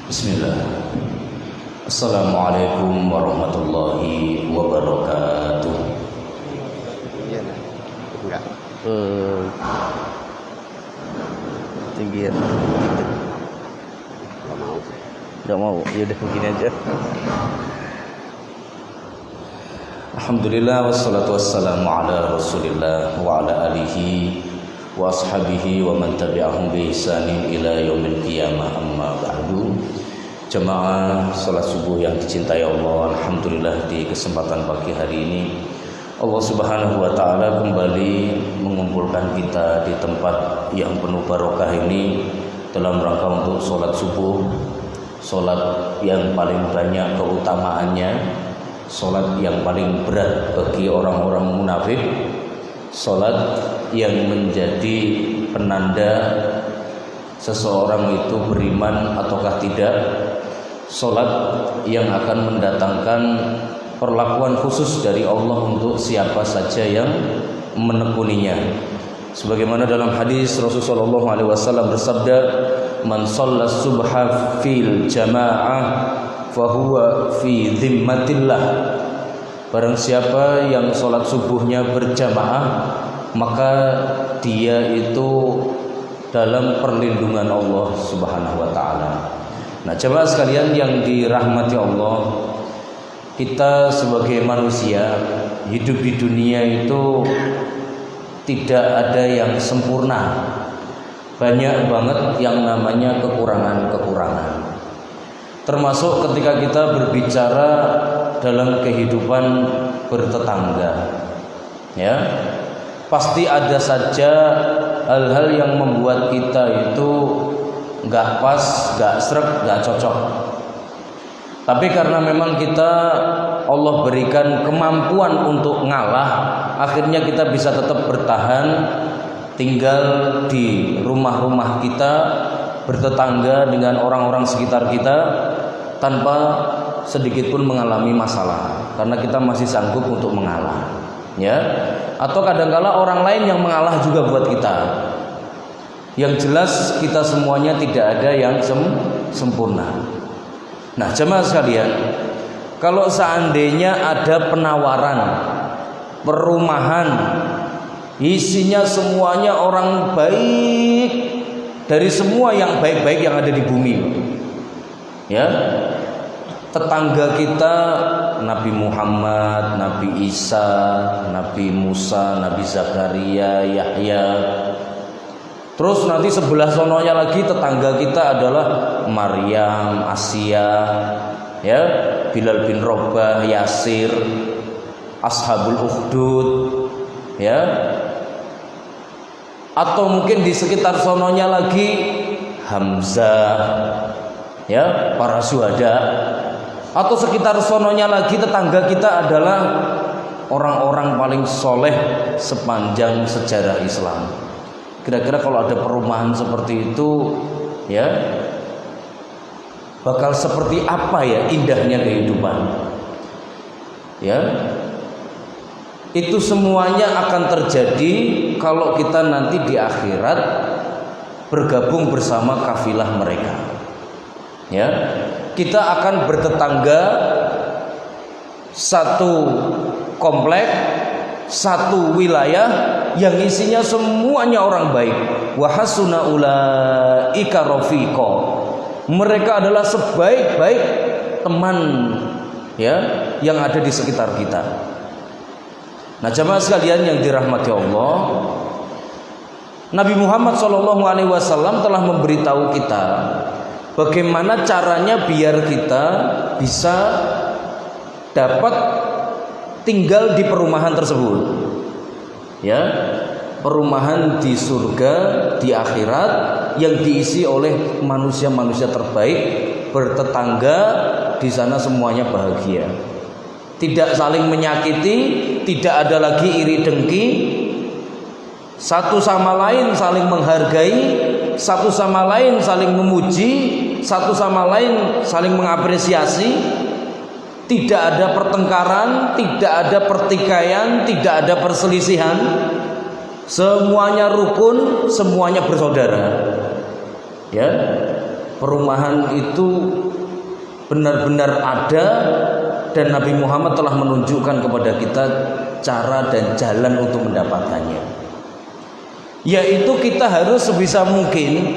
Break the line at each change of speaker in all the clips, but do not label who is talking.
Bismillah. Assalamualaikum warahmatullahi wabarakatuh.
Iya nah, enggak.
Tinggi ya.
Enggak mau.
Enggak mau. Ya udah begini aja.
Alhamdulillah wassalatu wassalamu ala Rasulillah wa ala alihi wa ashabihi wa man tabi'ahum bi ihsanin ila yaumil qiyamah, amma ba'du. Jemaah salat subuh yang dicintai Allah, alhamdulillah di kesempatan pagi hari ini Allah Subhanahu wa taala kembali mengumpulkan kita di tempat yang penuh barokah ini dalam rangka untuk salat subuh, salat yang paling banyak keutamaannya, salat yang paling berat bagi orang-orang munafik, salat yang menjadi penanda seseorang itu beriman ataukah tidak, salat yang akan mendatangkan perlakuan khusus dari Allah untuk siapa saja yang menekuninya. Sebagaimana dalam hadis Rasulullah SAW bersabda, "Man shallas subha fil jamaah fahuwa fi dhimmatillah." Barang siapa yang sholat subuhnya berjamaah, maka dia itu dalam perlindungan Allah Subhanahu wa taala. Nah, jemaah sekalian yang dirahmati Allah, kita sebagai manusia hidup di dunia itu tidak ada yang sempurna. Banyak banget yang namanya kekurangan-kekurangan. Termasuk ketika kita berbicara dalam kehidupan bertetangga, ya, pasti ada saja hal-hal yang membuat kita itu nggak pas, nggak sreg, nggak cocok. Tapi karena memang kita Allah berikan kemampuan untuk ngalah, akhirnya kita bisa tetap bertahan, tinggal di rumah-rumah kita, bertetangga dengan orang-orang sekitar kita tanpa sedikit pun mengalami masalah, karena kita masih sanggup untuk mengalah, ya. Atau kadangkala orang lain yang mengalah juga buat kita. Yang jelas kita semuanya tidak ada yang sempurna. Nah, jemaah sekalian, kalau seandainya ada penawaran perumahan isinya semuanya orang baik, dari semua yang baik-baik yang ada di bumi, ya, tetangga kita Nabi Muhammad, Nabi Isa, Nabi Musa, Nabi Zakaria, Yahya. Terus nanti sebelah sononya lagi tetangga kita adalah Maryam, Asia, ya, Bilal bin Rabah, Yasir, Ashabul Ukhdud, ya. Atau mungkin di sekitar sononya lagi Hamzah, ya, para syuhada. Atau sekitar sononya lagi tetangga kita adalah orang-orang paling soleh sepanjang sejarah Islam. Kira-kira kalau ada perumahan seperti itu, ya, bakal seperti apa ya indahnya kehidupan, ya. Itu semuanya akan terjadi kalau kita nanti di akhirat bergabung bersama kafilah mereka, ya. Kita akan bertetangga satu komplek, satu wilayah yang isinya semuanya orang baik. Wa hasuna ulaika rafiqa. Mereka adalah sebaik-baik teman, ya, yang ada di sekitar kita. Nah, jemaah sekalian yang dirahmati Allah, Nabi Muhammad SAW telah memberitahu kita bagaimana caranya biar kita bisa dapat tinggal di perumahan tersebut, ya, perumahan di surga di akhirat yang diisi oleh manusia-manusia terbaik, bertetangga di sana semuanya bahagia, tidak saling menyakiti, tidak ada lagi iri dengki, satu sama lain saling menghargai, satu sama lain saling memuji, satu sama lain saling mengapresiasi. Tidak ada pertengkaran, tidak ada pertikaian, tidak ada perselisihan. Semuanya rukun, semuanya bersaudara. Ya. perumahan itu benar-benar ada, dan Nabi Muhammad telah menunjukkan kepada kita cara dan jalan untuk mendapatkannya, yaitu kita harus sebisa mungkin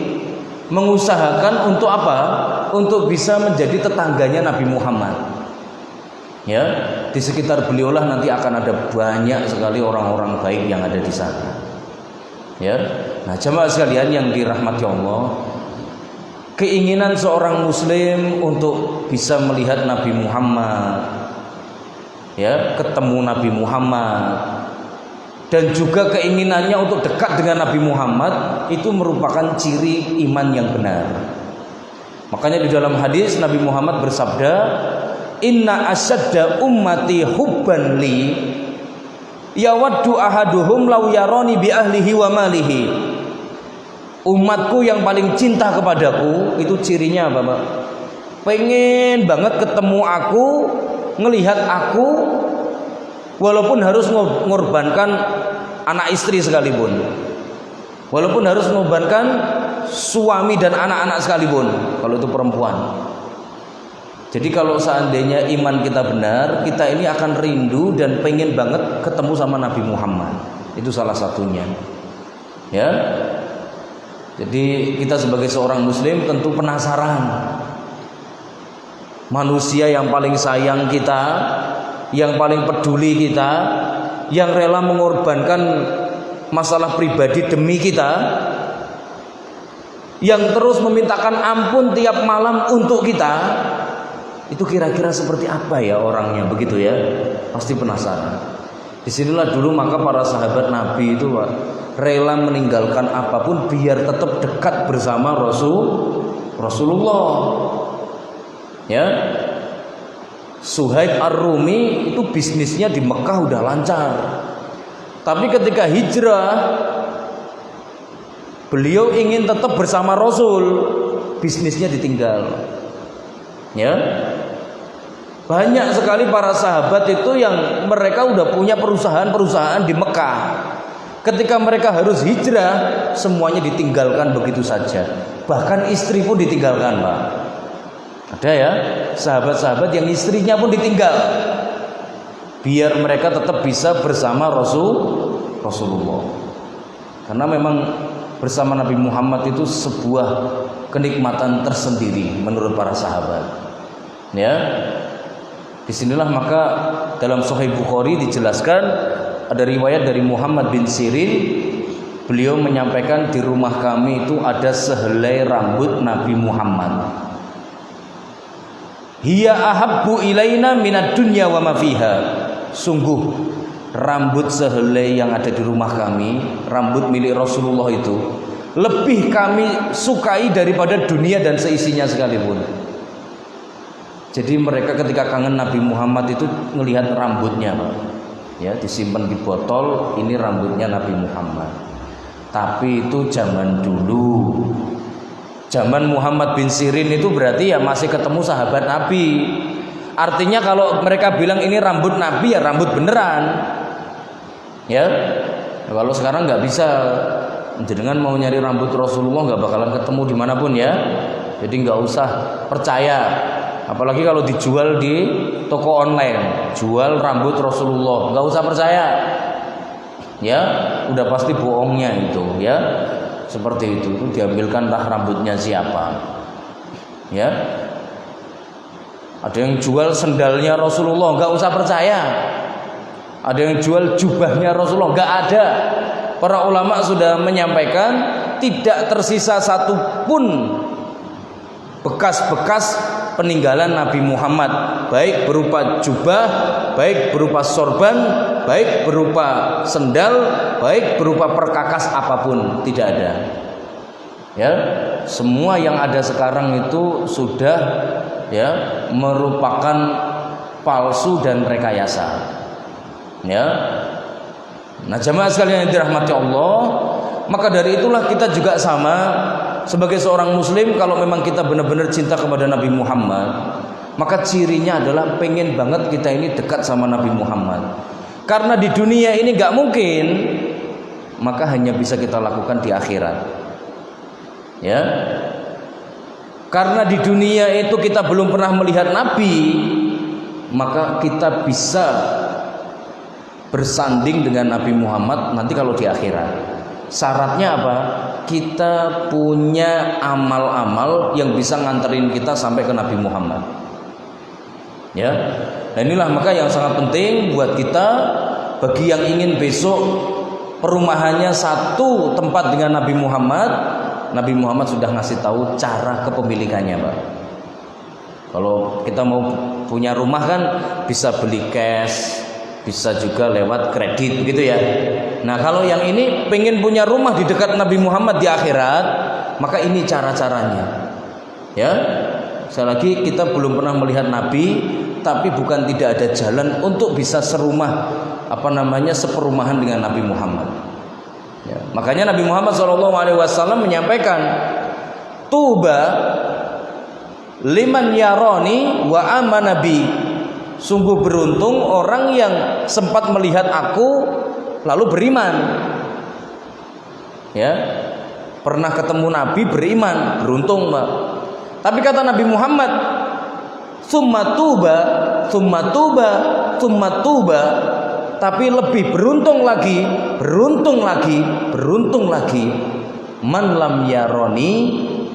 mengusahakan untuk apa? Untuk bisa menjadi tetangganya Nabi Muhammad. Ya, di sekitar beliaulah nanti akan ada banyak sekali orang-orang baik yang ada di sana. Ya, nah jemaah sekalian yang dirahmati Allah, keinginan seorang muslim untuk bisa melihat Nabi Muhammad, ya, ketemu Nabi Muhammad, dan juga keinginannya untuk dekat dengan Nabi Muhammad, itu merupakan ciri iman yang benar. Makanya di dalam hadis Nabi Muhammad bersabda, inna asyadda ummati hubban li yawaddu ahaduhum law yarani bi ahlihi wa malihi. Umatku yang paling cinta kepadaku itu cirinya apa, Pak? Pengen banget ketemu aku, ngelihat aku, walaupun harus mengorbankan anak istri sekalipun, walaupun harus mengorbankan suami dan anak-anak sekalipun kalau itu perempuan. Jadi kalau seandainya iman kita benar, kita ini akan rindu dan pengen banget ketemu sama Nabi Muhammad. Itu salah satunya. Ya. Jadi kita sebagai seorang muslim tentu penasaran. Manusia yang paling sayang kita, yang paling peduli kita, yang rela mengorbankan masalah pribadi demi kita, yang terus memintakan ampun tiap malam untuk kita, itu kira-kira seperti apa ya orangnya, begitu ya? Pasti penasaran. Disinilah dulu maka para sahabat Nabi itu, Pak, rela meninggalkan apapun biar tetap dekat bersama Rasulullah. Ya, Suhaib Ar-Rumi itu bisnisnya di Mekah udah lancar, tapi ketika hijrah beliau ingin tetap bersama Rasul, bisnisnya ditinggal. Ya, banyak sekali para sahabat itu yang mereka udah punya perusahaan-perusahaan di Mekah. Ketika mereka harus hijrah, semuanya ditinggalkan begitu saja. Bahkan istri pun ditinggalkan, Pak. Ada ya, sahabat-sahabat yang istrinya pun ditinggal, biar mereka tetap bisa bersama Rasulullah. Karena memang bersama Nabi Muhammad itu sebuah kenikmatan tersendiri menurut para sahabat. Ya, disinilah maka dalam Sahih Bukhari dijelaskan, ada riwayat dari Muhammad bin Sirin, beliau menyampaikan di rumah kami itu ada sehelai rambut Nabi Muhammad. Hiya ahabbu ilaina minad dunya wa ma fiha. Sungguh rambut sehelai yang ada di rumah kami, rambut milik Rasulullah itu lebih kami sukai daripada dunia dan seisinya sekalipun. Jadi mereka ketika kangen Nabi Muhammad itu melihat rambutnya, Pak. Ya, disimpan di botol, ini rambutnya Nabi Muhammad. Tapi itu zaman dulu. Zaman Muhammad bin Sirin itu berarti ya masih ketemu sahabat Nabi. Artinya kalau mereka bilang ini rambut Nabi, ya rambut beneran. Ya, kalau sekarang nggak bisa. Jenengan mau nyari rambut Rasulullah nggak bakalan ketemu dimanapun ya. Jadi nggak usah percaya. Apalagi kalau dijual di toko online, jual rambut Rasulullah, nggak usah percaya. Ya, udah pasti bohongnya itu. Ya, seperti itu diambilkanlah rambutnya siapa. Ya, ada yang jual sendalnya Rasulullah, nggak usah percaya. Ada yang jual jubahnya Rasulullah, nggak ada. Para ulama sudah menyampaikan tidak tersisa satupun bekas-bekas peninggalan Nabi Muhammad, baik berupa jubah, baik berupa sorban, baik berupa sendal, baik berupa perkakas apapun, tidak ada. Ya, semua yang ada sekarang itu sudah ya merupakan palsu dan rekayasa. Ya. Nah, jamaah sekalian yang dirahmati Allah, maka dari itulah kita juga sama sebagai seorang muslim, kalau memang kita benar-benar cinta kepada Nabi Muhammad, maka cirinya adalah pengen banget kita ini dekat sama Nabi Muhammad. Karena di dunia ini gak mungkin, maka hanya bisa kita lakukan di akhirat. Ya, Karena di dunia itu kita belum pernah melihat Nabi, maka kita bisa bersanding dengan Nabi Muhammad nanti kalau di akhirat. Syaratnya apa? Kita punya amal-amal yang bisa nganterin kita sampai ke Nabi Muhammad. Ya. Nah inilah maka yang sangat penting buat kita, bagi yang ingin besok perumahannya satu tempat dengan Nabi Muhammad. Nabi Muhammad sudah ngasih tahu cara kepemilikannya, Pak. Kalau kita mau punya rumah kan bisa beli cash, bisa juga lewat kredit gitu ya. Nah kalau yang ini pengen punya rumah di dekat Nabi Muhammad di akhirat, maka ini cara-caranya. Ya, sekali lagi kita belum pernah melihat Nabi, tapi bukan tidak ada jalan untuk bisa serumah, seperumahan dengan Nabi Muhammad. Ya, makanya Nabi Muhammad SAW menyampaikan, Tuba liman yaroni wa amanabi. Sungguh beruntung orang yang sempat melihat aku lalu beriman. Ya, pernah ketemu Nabi beriman, beruntung, Pak. Tapi kata Nabi Muhammad, summa tuba, summa tuba, summa tuba. Tapi lebih beruntung lagi, beruntung lagi, beruntung lagi, man lam yaroni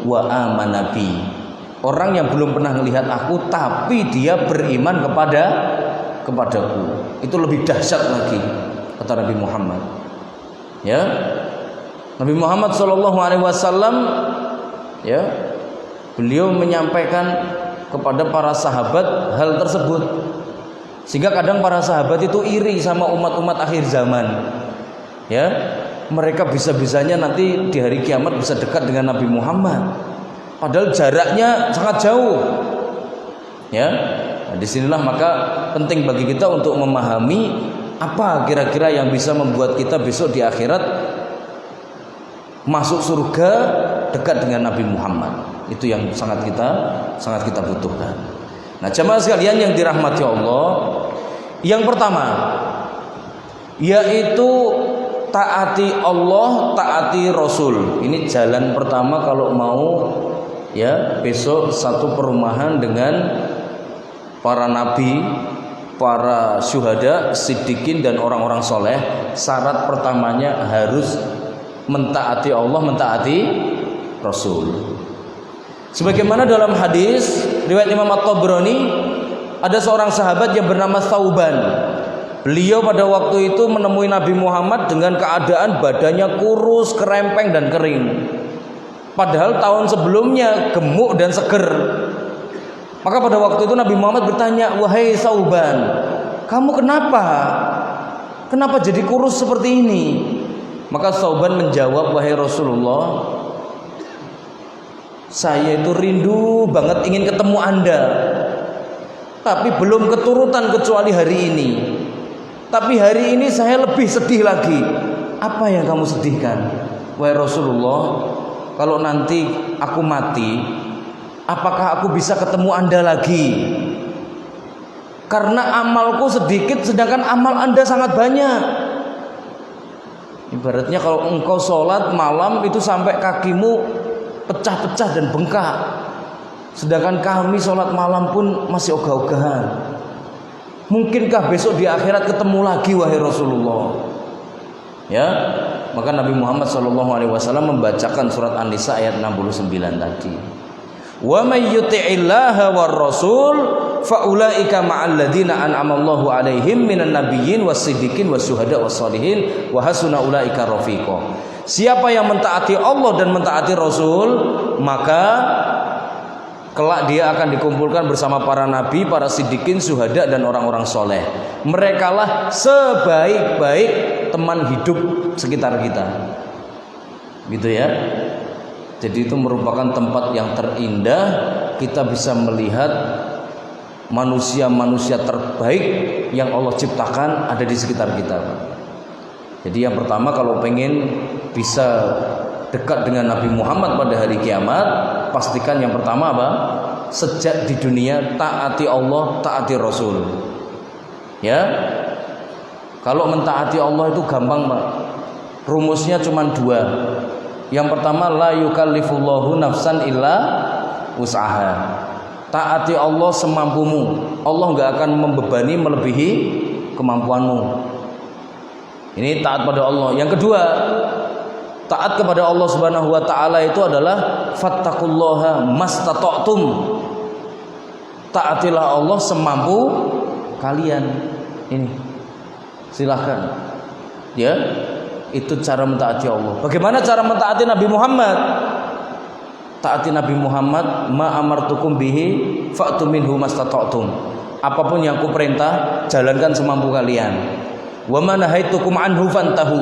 wa amanabi. Orang yang belum pernah melihat aku tapi dia beriman kepadaku. Itu lebih dahsyat lagi, kata Nabi Muhammad. Ya, Nabi Muhammad SAW, ya, beliau menyampaikan kepada para sahabat hal tersebut. Sehingga kadang para sahabat itu iri sama umat-umat akhir zaman. Ya, mereka bisa-bisanya nanti di hari kiamat bisa dekat dengan Nabi Muhammad. Padahal jaraknya sangat jauh. Ya, nah, disinilah maka penting bagi kita untuk memahami apa kira-kira yang bisa membuat kita besok di akhirat masuk surga dekat dengan Nabi Muhammad. Itu yang sangat kita butuhkan. Nah, jemaah sekalian yang dirahmati Allah, yang pertama yaitu taati Allah, taati Rasul. Ini jalan pertama kalau mau ya besok satu perumahan dengan para nabi, para syuhada, siddiqin dan orang-orang soleh. Syarat pertamanya harus mentaati Allah, mentaati Rasul. Sebagaimana dalam hadis riwayat Imam At-Tabrani, ada seorang sahabat yang bernama Thauban. Beliau pada waktu itu menemui Nabi Muhammad dengan keadaan badannya kurus, kerempeng dan kering. Padahal tahun sebelumnya gemuk dan seger. Maka pada waktu itu Nabi Muhammad bertanya, "Wahai Thauban, kamu kenapa? Kenapa jadi kurus seperti ini?" Maka Thauban menjawab, "Wahai Rasulullah, saya itu rindu banget ingin ketemu Anda, tapi belum keturutan kecuali hari ini. Tapi hari ini saya lebih sedih lagi." "Apa yang kamu sedihkan?" "Wahai Rasulullah, kalau nanti aku mati, apakah aku bisa ketemu Anda lagi? Karena amalku sedikit sedangkan amal Anda sangat banyak." Ibaratnya kalau engkau sholat malam itu sampai kakimu pecah-pecah dan bengkak, sedangkan kami sholat malam pun masih ogah-ogahan. Mungkinkah besok di akhirat ketemu lagi wahai Rasulullah? Ya, maka Nabi Muhammad SAW membacakan surat An-Nisa ayat 69 tadi. Wa may yuti'illaha war rasul fa ulaika ma'al ladzina an'amallahu 'alaihim minan nabiyyin was-siddiqin was-syuhada was-shalihin wa hasuna ulaika rafiqa. Siapa yang mentaati Allah dan mentaati Rasul, maka kelak dia akan dikumpulkan bersama para nabi, para siddiqin, syuhada dan orang-orang soleh. Merekalah sebaik-baik teman hidup sekitar kita. Gitu ya. Jadi itu merupakan tempat yang terindah. Kita bisa melihat manusia-manusia terbaik yang Allah ciptakan ada di sekitar kita. Jadi yang pertama kalau pengen bisa dekat dengan Nabi Muhammad pada hari kiamat, pastikan yang pertama apa? Sejak di dunia taati Allah, taati Rasul. Ya. Kalau mentaati Allah itu gampang, Pak. Rumusnya cuma dua. Yang pertama, la yukallifullahu nafsan illa usaha. Taati Allah semampumu. Allah nggak akan membebani melebihi kemampuanmu. Ini taat pada Allah. Yang kedua, taat kepada Allah Subhanahu wa taala itu adalah fattaqullaha mastata'tum. Taatilah Allah semampu kalian. Ini. Silahkan. Ya. Itu cara mentaati Allah. Bagaimana cara mentaati Nabi Muhammad? Taati Nabi Muhammad, ma amartukum bihi fa'tu minhu mastata'tum. Apapun yang aku perintah, jalankan semampu kalian. Wa ma nahaitukum anhu fantahu.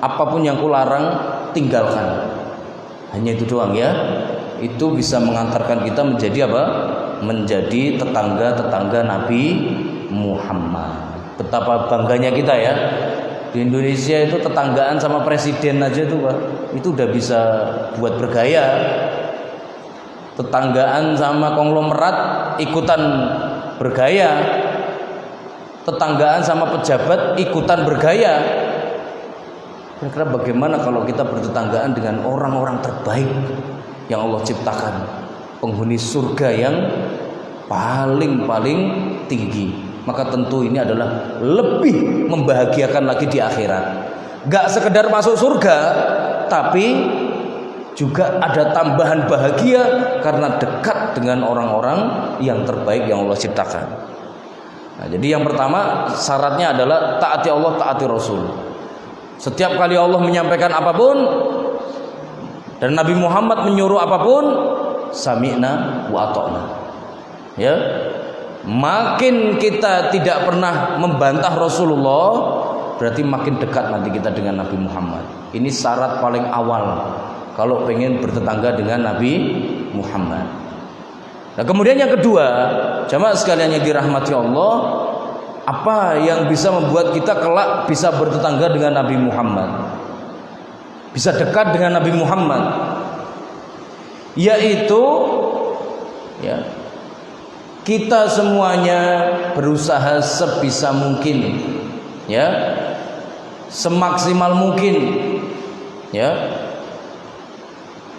Apapun yang aku larang, tinggalkan. Hanya itu doang ya. Itu bisa mengantarkan kita menjadi apa? Menjadi tetangga-tetangga Nabi Muhammad. Betapa bangganya kita ya. Di Indonesia itu tetanggaan sama presiden aja tuh Pak. Itu udah bisa buat bergaya. Tetanggaan sama konglomerat ikutan bergaya. Tetanggaan sama pejabat ikutan bergaya. Kira-kira bagaimana kalau kita bertetanggaan dengan orang-orang terbaik yang Allah ciptakan, penghuni surga yang paling tinggi? Maka tentu ini adalah lebih membahagiakan lagi di akhirat. Gak sekedar masuk surga, tapi juga ada tambahan bahagia karena dekat dengan orang-orang yang terbaik yang Allah ciptakan. Nah, jadi yang pertama syaratnya adalah taati Allah, taati Rasul. Setiap kali Allah menyampaikan apapun dan Nabi Muhammad menyuruh apapun, sami'na wa ata'na. Ya. Makin kita tidak pernah membantah Rasulullah, berarti makin dekat nanti kita dengan Nabi Muhammad. Ini syarat paling awal kalau pengen bertetangga dengan Nabi Muhammad. Nah, kemudian yang kedua, jamaah sekalian yang dirahmati Allah, apa yang bisa membuat kita kelak bisa bertetangga dengan Nabi Muhammad, bisa dekat dengan Nabi Muhammad, yaitu ya, kita semuanya berusaha sebisa mungkin, ya, semaksimal mungkin, ya,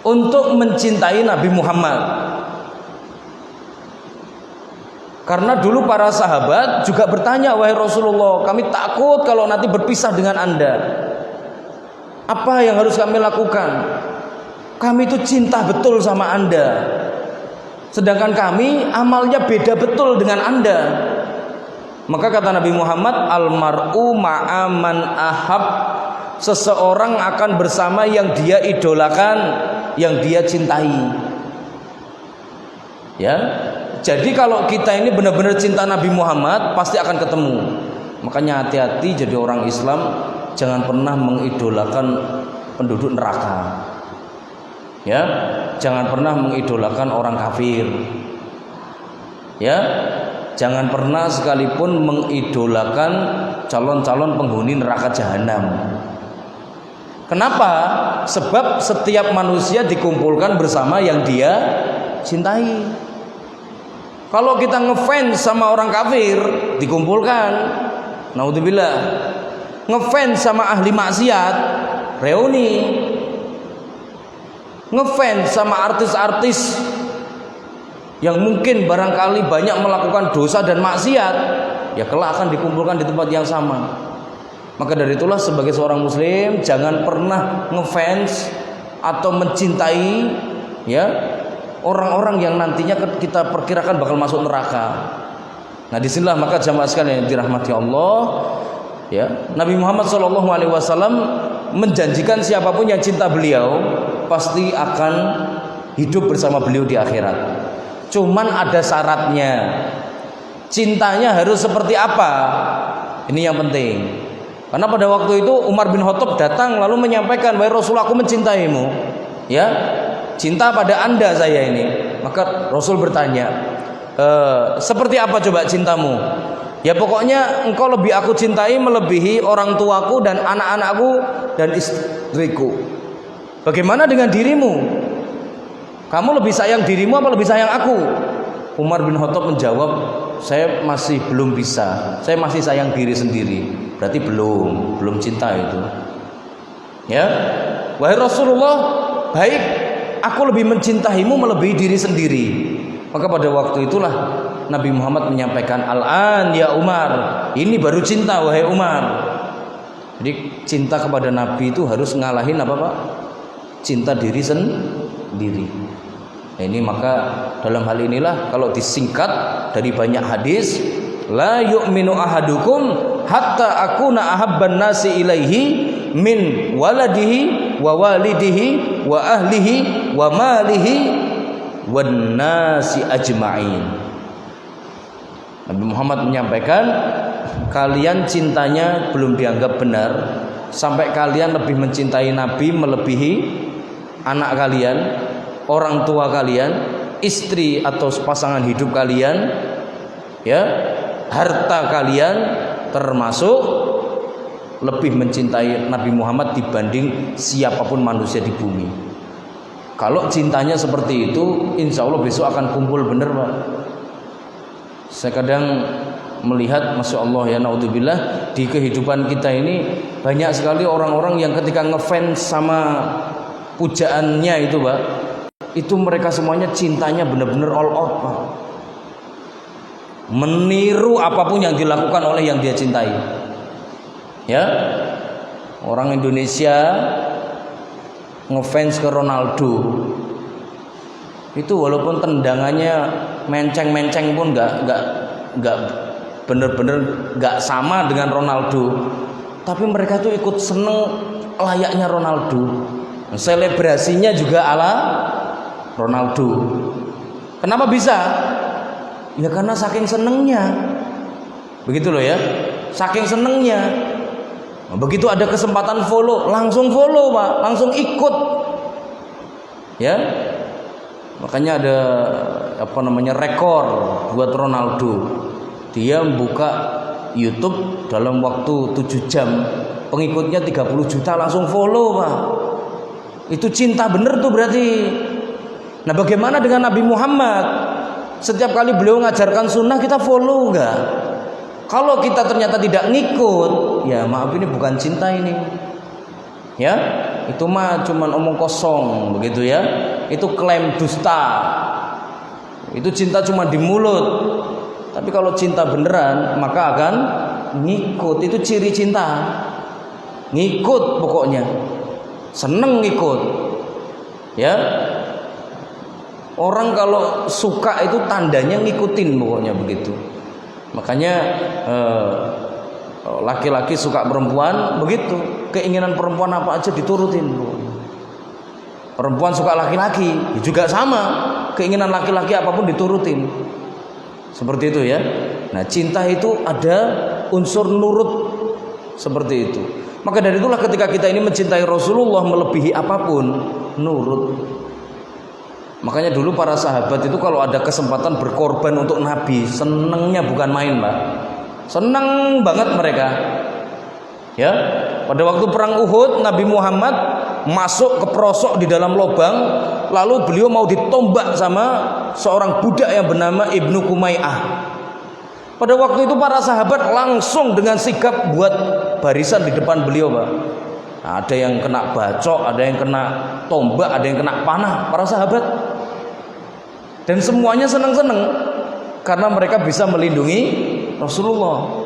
untuk mencintai Nabi Muhammad. Karena dulu para sahabat juga bertanya, wahai Rasulullah, kami takut kalau nanti berpisah dengan Anda. Apa yang harus kami lakukan? Kami itu cinta betul sama Anda. Sedangkan kami amalnya beda betul dengan Anda. Maka kata Nabi Muhammad, almar'u ma'aman ahab. Seseorang akan bersama yang dia idolakan, yang dia cintai. Ya. Jadi kalau kita ini benar-benar cinta Nabi Muhammad, pasti akan ketemu. Makanya hati-hati jadi orang Islam, jangan pernah mengidolakan penduduk neraka. Ya, jangan pernah mengidolakan orang kafir. Ya, jangan pernah sekalipun mengidolakan calon-calon penghuni neraka jahanam. Kenapa? Sebab setiap manusia dikumpulkan bersama yang dia cintai. Kalau kita ngefans sama orang kafir, dikumpulkan. Naudzubillah. Ngefans sama ahli maksiat, reuni. Ngefans sama artis-artis yang mungkin barangkali banyak melakukan dosa dan maksiat, ya kelak akan dikumpulkan di tempat yang sama. Maka dari itulah sebagai seorang muslim jangan pernah ngefans atau mencintai ya orang-orang yang nantinya kita perkirakan bakal masuk neraka. Nah, disinilah maka jamaah sekalian yang dirahmati Allah, ya, Nabi Muhammad SAW menjanjikan siapapun yang cinta beliau pasti akan hidup bersama beliau di akhirat. Cuman ada syaratnya. Cintanya harus seperti apa? Ini yang penting. Karena pada waktu itu Umar bin Khattab datang lalu menyampaikan, wahai Rasul, aku mencintaimu. Ya, cinta pada Anda saya ini. Maka Rasul bertanya, seperti apa coba cintamu? Ya pokoknya engkau lebih aku cintai melebihi orang tuaku dan anak-anakku dan istriku. Bagaimana dengan dirimu? Kamu lebih sayang dirimu apa lebih sayang aku? Umar bin Khattab menjawab, saya masih belum bisa. Saya masih sayang diri sendiri. Berarti belum cinta itu. Ya, wahai Rasulullah, baik. aku lebih mencintaimu melebihi diri sendiri. Maka pada waktu itulah Nabi Muhammad menyampaikan, al-an ya Umar, ini baru cinta wahai Umar. Jadi cinta kepada Nabi itu harus ngalahin apa Pak? Cinta diri sendiri. Nah, ini maka dalam hal inilah kalau disingkat dari banyak hadis, la yu'minu ahadukum hatta akuna ahabban nasi ilaihi min waladihi wa walidihi wa ahlihi wa malihi wan nasi ajma'in. Nabi Muhammad menyampaikan, kalian cintanya belum dianggap benar sampai kalian lebih mencintai Nabi melebihi anak kalian, orang tua kalian, istri atau pasangan hidup kalian, ya, harta kalian, termasuk lebih mencintai Nabi Muhammad dibanding siapapun manusia di bumi. Kalau cintanya seperti itu, insya Allah besok akan kumpul bener Pak. Saya kadang melihat, masya Allah ya, naudzubillah, di kehidupan kita ini banyak sekali orang-orang yang ketika ngefans sama pujaannya itu Pak, itu mereka semuanya cintanya benar-benar all out Pak, meniru apapun yang dilakukan oleh yang dia cintai. Ya, orang Indonesia ngefans ke Ronaldo itu walaupun tendangannya menceng-menceng pun nggak bener-bener nggak sama dengan Ronaldo, tapi mereka tuh ikut seneng layaknya Ronaldo, selebrasinya juga ala Ronaldo. Kenapa bisa? Ya karena saking senengnya, begitu loh ya, saking senengnya. Begitu ada kesempatan follow, langsung follow Pak, langsung ikut. Ya. Makanya ada rekor buat Ronaldo. Dia buka YouTube dalam waktu 7 jam, pengikutnya 30 juta langsung follow Pak. Itu cinta bener tuh berarti. Nah, bagaimana dengan Nabi Muhammad? Setiap kali beliau ngajarkan sunnah kita follow enggak? Kalau kita ternyata tidak ngikut, ya maaf ini bukan cinta ini. Ya, itu mah cuman omong kosong begitu ya. Itu klaim dusta. Itu cinta cuma di mulut. Tapi kalau cinta beneran maka akan ngikut. Itu ciri cinta. Ngikut pokoknya. Seneng ngikut. Ya. Orang kalau suka itu tandanya ngikutin pokoknya begitu. Makanya laki-laki suka perempuan begitu, keinginan perempuan apa aja diturutin. Perempuan suka laki-laki juga sama, keinginan laki-laki apapun diturutin. Seperti itu ya. Nah, cinta itu ada unsur nurut seperti itu. Maka dari itulah ketika kita ini mencintai Rasulullah melebihi apapun, nurut. Makanya dulu para sahabat itu kalau ada kesempatan berkorban untuk Nabi, senengnya bukan main Pak. Seneng banget mereka. Ya, pada waktu perang Uhud Nabi Muhammad masuk ke prosok di dalam lubang, lalu beliau mau ditombak sama seorang budak yang bernama Ibnu Kumai'ah. Pada waktu itu para sahabat langsung dengan sigap buat barisan di depan beliau Pak. Nah, ada yang kena bacok, ada yang kena tombak, ada yang kena panah, para sahabat. Dan semuanya senang-senang karena mereka bisa melindungi Rasulullah.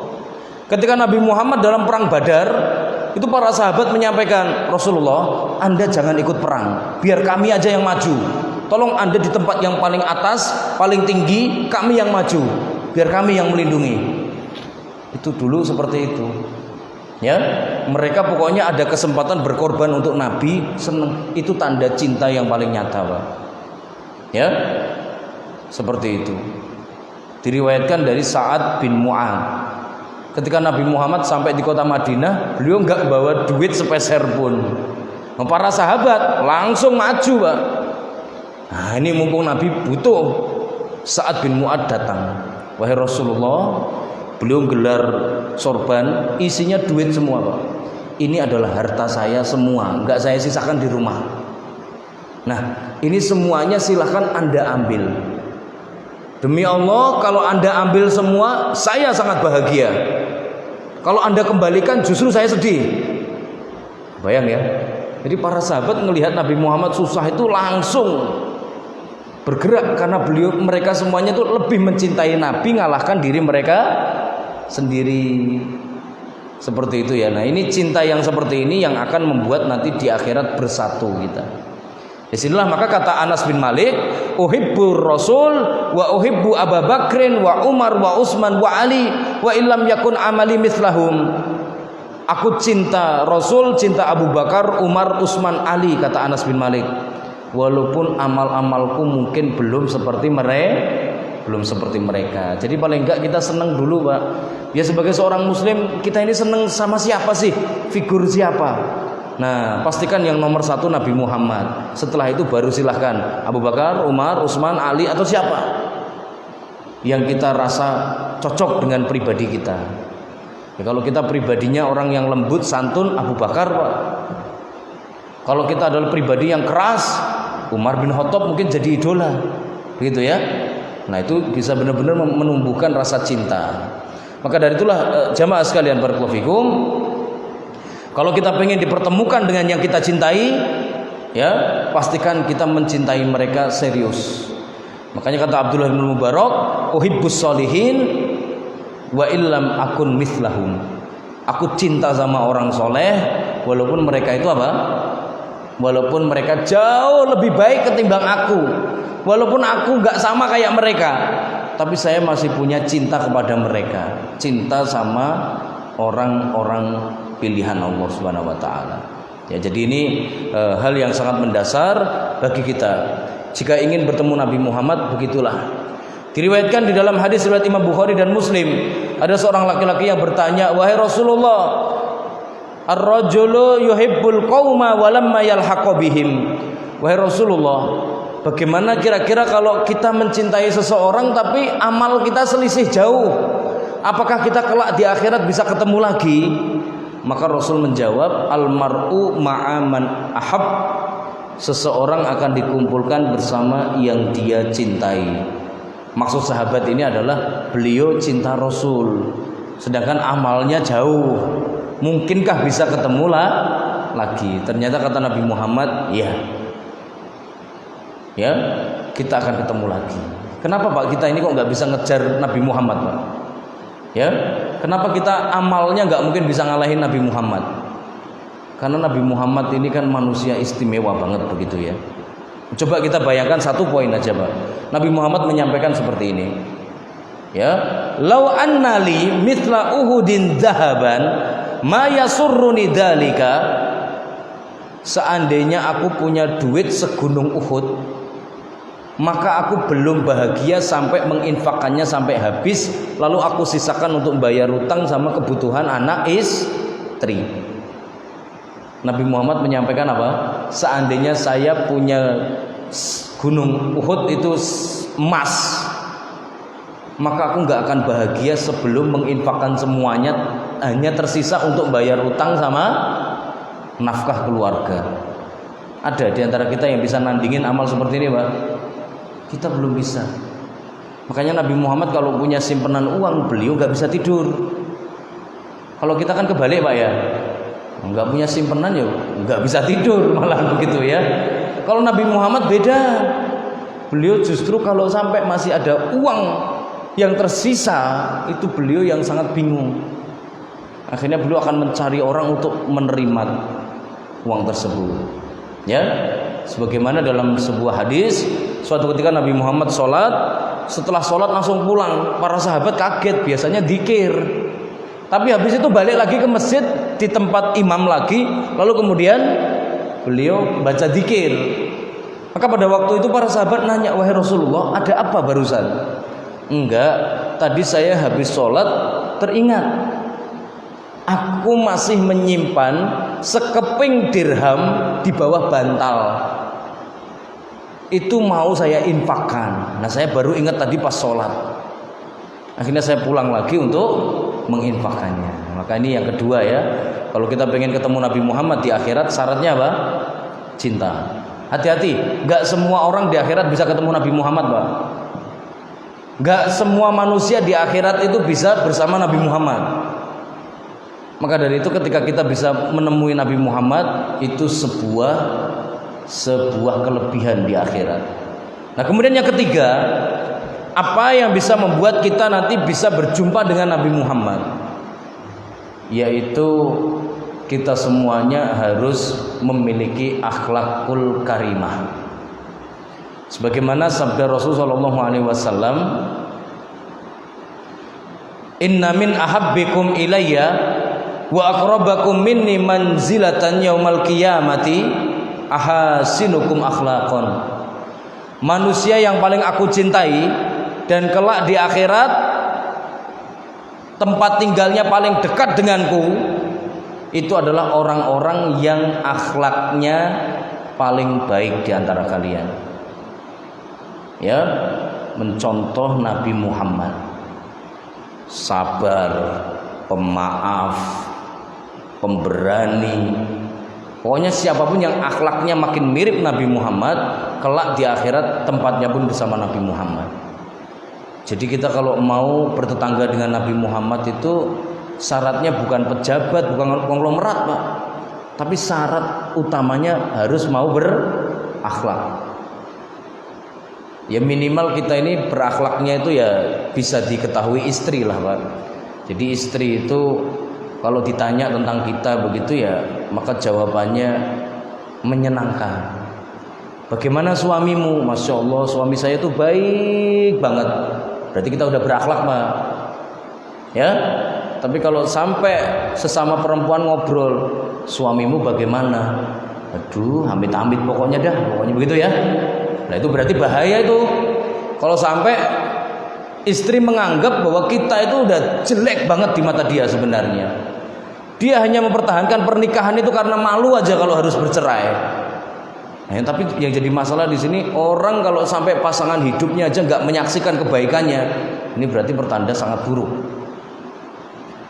Ketika Nabi Muhammad dalam perang Badar, itu para sahabat menyampaikan, Rasulullah, Anda jangan ikut perang, biar kami aja yang maju. Tolong Anda di tempat yang paling atas, paling tinggi, kami yang maju, biar kami yang melindungi. Itu dulu seperti itu. Ya, mereka pokoknya ada kesempatan berkorban untuk Nabi, seneng. Itu tanda cinta yang paling nyata, Pak. Ya, seperti itu. Diriwayatkan dari Sa'ad bin Mu'adz. Ketika Nabi Muhammad sampai di kota Madinah, beliau nggak bawa duit sepeser pun. Para sahabat langsung maju, Pak. Nah, ini mumpung Nabi butuh, Sa'ad bin Mu'adz datang. Wahai Rasulullah, beliau gelar sorban, isinya duit semua, Pak. Ini adalah harta saya semua, nggak saya sisakan di rumah. Nah, ini semuanya silahkan Anda ambil. Demi Allah, kalau Anda ambil semua, saya sangat bahagia. Kalau Anda kembalikan, justru saya sedih. Bayang ya, Jadi para sahabat melihat Nabi Muhammad susah itu langsung bergerak karena mereka semuanya itu lebih mencintai Nabi ngalahkan diri mereka sendiri. Seperti itu ya. Nah, ini cinta yang seperti ini yang akan membuat nanti di akhirat bersatu kita. Disinilah maka kata Anas bin Malik, uhibbur Rasul wa uhibbu Abu Bakrin wa Umar wa Utsman wa Ali wa illam yakun amali mithlahum. Aku cinta Rasul, cinta Abu Bakar, Umar, Utsman, Ali, kata Anas bin Malik. Walaupun amal-amalku mungkin belum seperti mereka. Jadi paling enggak kita senang dulu, Pak. Ya sebagai seorang muslim, kita ini senang sama siapa sih? Figur siapa? Nah, pastikan yang nomor satu Nabi Muhammad. Setelah itu baru silahkan Abu Bakar, Umar, Utsman, Ali atau siapa yang kita rasa cocok dengan pribadi kita. Ya, kalau kita pribadinya orang yang lembut, santun, Abu Bakar, Pak. Kalau kita adalah pribadi yang keras, Umar bin Khattab mungkin jadi idola, begitu ya. Nah, itu bisa benar-benar menumbuhkan rasa cinta. Maka dari itulah jamaah sekalian barakallahu fikum, kalau kita pengen dipertemukan dengan yang kita cintai, ya pastikan kita mencintai mereka serius. Makanya kata Abdullah bin Mubarak, uhibbus sholihin wa illam akun mithlahum. Aku cinta sama orang soleh walaupun mereka itu apa? Walaupun mereka jauh lebih baik ketimbang aku, walaupun aku nggak sama kayak mereka, tapi saya masih punya cinta kepada mereka, cinta sama orang-orang pilihan Allah Subhanahu wa taala. Ya, jadi ini hal yang sangat mendasar bagi kita. Jika ingin bertemu Nabi Muhammad, begitulah. Diriwayatkan di dalam hadis riwayat Imam Bukhari dan Muslim, ada seorang laki-laki yang bertanya, "Wahai Rasulullah, ar-rajulu yuhibbul qauma wa lamma yalhaqu bihim." Wahai Rasulullah, bagaimana kira-kira kalau kita mencintai seseorang tapi amal kita selisih jauh? Apakah kita kelak di akhirat bisa ketemu lagi? Maka Rasul menjawab, al-mar'u ma'a man ahab. Seseorang akan dikumpulkan bersama yang dia cintai. Maksud sahabat ini adalah beliau cinta Rasul, sedangkan amalnya jauh. Mungkinkah bisa ketemu lagi? Ternyata kata Nabi Muhammad, ya, kita akan ketemu lagi. Kenapa Pak kita ini kok nggak bisa ngejar Nabi Muhammad, Pak? Ya, kenapa kita amalnya nggak mungkin bisa ngalahin Nabi Muhammad? Karena Nabi Muhammad ini kan manusia istimewa banget begitu ya. Coba kita bayangkan satu poin aja, Pak. Nabi Muhammad menyampaikan seperti ini. Ya, lau annali mithla uhudin dhahaban ma yasurruni dzalika. Seandainya aku punya duit segunung Uhud, maka aku belum bahagia sampai menginfakkannya sampai habis, lalu aku sisakan untuk bayar utang sama kebutuhan anak istri. Nabi Muhammad menyampaikan apa? Seandainya saya punya gunung Uhud itu emas, maka aku nggak akan bahagia sebelum menginfakkan semuanya, hanya tersisa untuk bayar utang sama nafkah keluarga. Ada di antara kita yang bisa nandingin amal seperti ini, Pak? Kita belum bisa. Makanya Nabi Muhammad kalau punya simpanan uang, beliau nggak bisa tidur. Kalau kita kan kebalik, Pak ya, nggak punya simpanan ya nggak bisa tidur, malah begitu ya. Kalau Nabi Muhammad beda, beliau justru kalau sampai masih ada uang yang tersisa, itu beliau yang sangat bingung. Akhirnya beliau akan mencari orang untuk menerima uang tersebut. Ya, sebagaimana dalam sebuah hadis, suatu ketika Nabi Muhammad sholat, setelah sholat langsung pulang. Para sahabat kaget, biasanya dzikir, tapi habis itu balik lagi ke masjid di tempat imam lagi, lalu kemudian beliau baca dzikir. Maka pada waktu itu para sahabat nanya, wahai Rasulullah, ada apa barusan? Enggak, tadi saya habis sholat teringat, aku masih menyimpan sekeping dirham di bawah bantal. Itu mau saya infakkan. Nah, saya baru ingat tadi pas sholat. Akhirnya saya pulang lagi untuk menginfakkannya. Maka ini yang kedua ya. Kalau kita pengen ketemu Nabi Muhammad di akhirat, syaratnya apa? Cinta. Hati-hati, gak semua orang di akhirat bisa ketemu Nabi Muhammad, Pak. Gak semua manusia di akhirat itu bisa bersama Nabi Muhammad. Maka dari itu ketika kita bisa menemui Nabi Muhammad, itu sebuah kelebihan di akhirat. Nah kemudian yang ketiga, apa yang bisa membuat kita nanti bisa berjumpa dengan Nabi Muhammad, yaitu kita semuanya harus memiliki akhlakul karimah. Sebagaimana sabda Rasulullah SAW, inna min ahabbikum ilayya wa aqrabakum minni manzilatan yaumal qiyamati ahasinukum akhlaqan. Manusia yang paling aku cintai dan kelak di akhirat tempat tinggalnya paling dekat denganku itu adalah orang-orang yang akhlaknya paling baik di antara kalian. Ya, mencontoh Nabi Muhammad, sabar, pemaaf, pemberani. Pokoknya siapapun yang akhlaknya makin mirip Nabi Muhammad, kelak di akhirat tempatnya pun bersama Nabi Muhammad. Jadi kita kalau mau bertetangga dengan Nabi Muhammad itu syaratnya bukan pejabat, bukan konglomerat, Pak. Tapi syarat utamanya harus mau berakhlak. Ya minimal kita ini berakhlaknya itu ya bisa diketahui istri lah, Pak. Jadi istri itu kalau ditanya tentang kita begitu ya, maka jawabannya menyenangkan. Bagaimana suamimu? Masya Allah, suami saya itu baik banget. Berarti kita udah berakhlak, Pak. Ya. Tapi kalau sampai sesama perempuan ngobrol, suamimu bagaimana? Aduh, amit-amit pokoknya begitu ya. Nah itu berarti bahaya itu. Kalau sampai istri menganggap bahwa kita itu udah jelek banget di mata dia sebenarnya. Dia hanya mempertahankan pernikahan itu karena malu aja kalau harus bercerai. Nah, tapi yang jadi masalah di sini orang kalau sampai pasangan hidupnya aja nggak menyaksikan kebaikannya, ini berarti pertanda sangat buruk.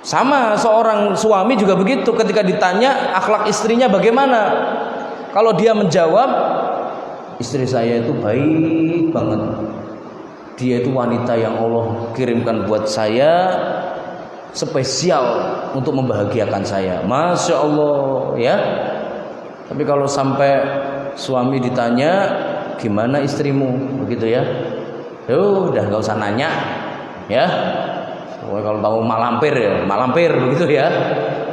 Sama seorang suami juga begitu, ketika ditanya akhlak istrinya bagaimana, kalau dia menjawab istri saya itu baik banget, dia itu wanita yang Allah kirimkan buat saya spesial untuk membahagiakan saya, Masya Allah ya. Tapi kalau sampai suami ditanya gimana istrimu begitu ya, udah nggak usah nanya ya. Kalau tahu malampir ya malampir begitu ya.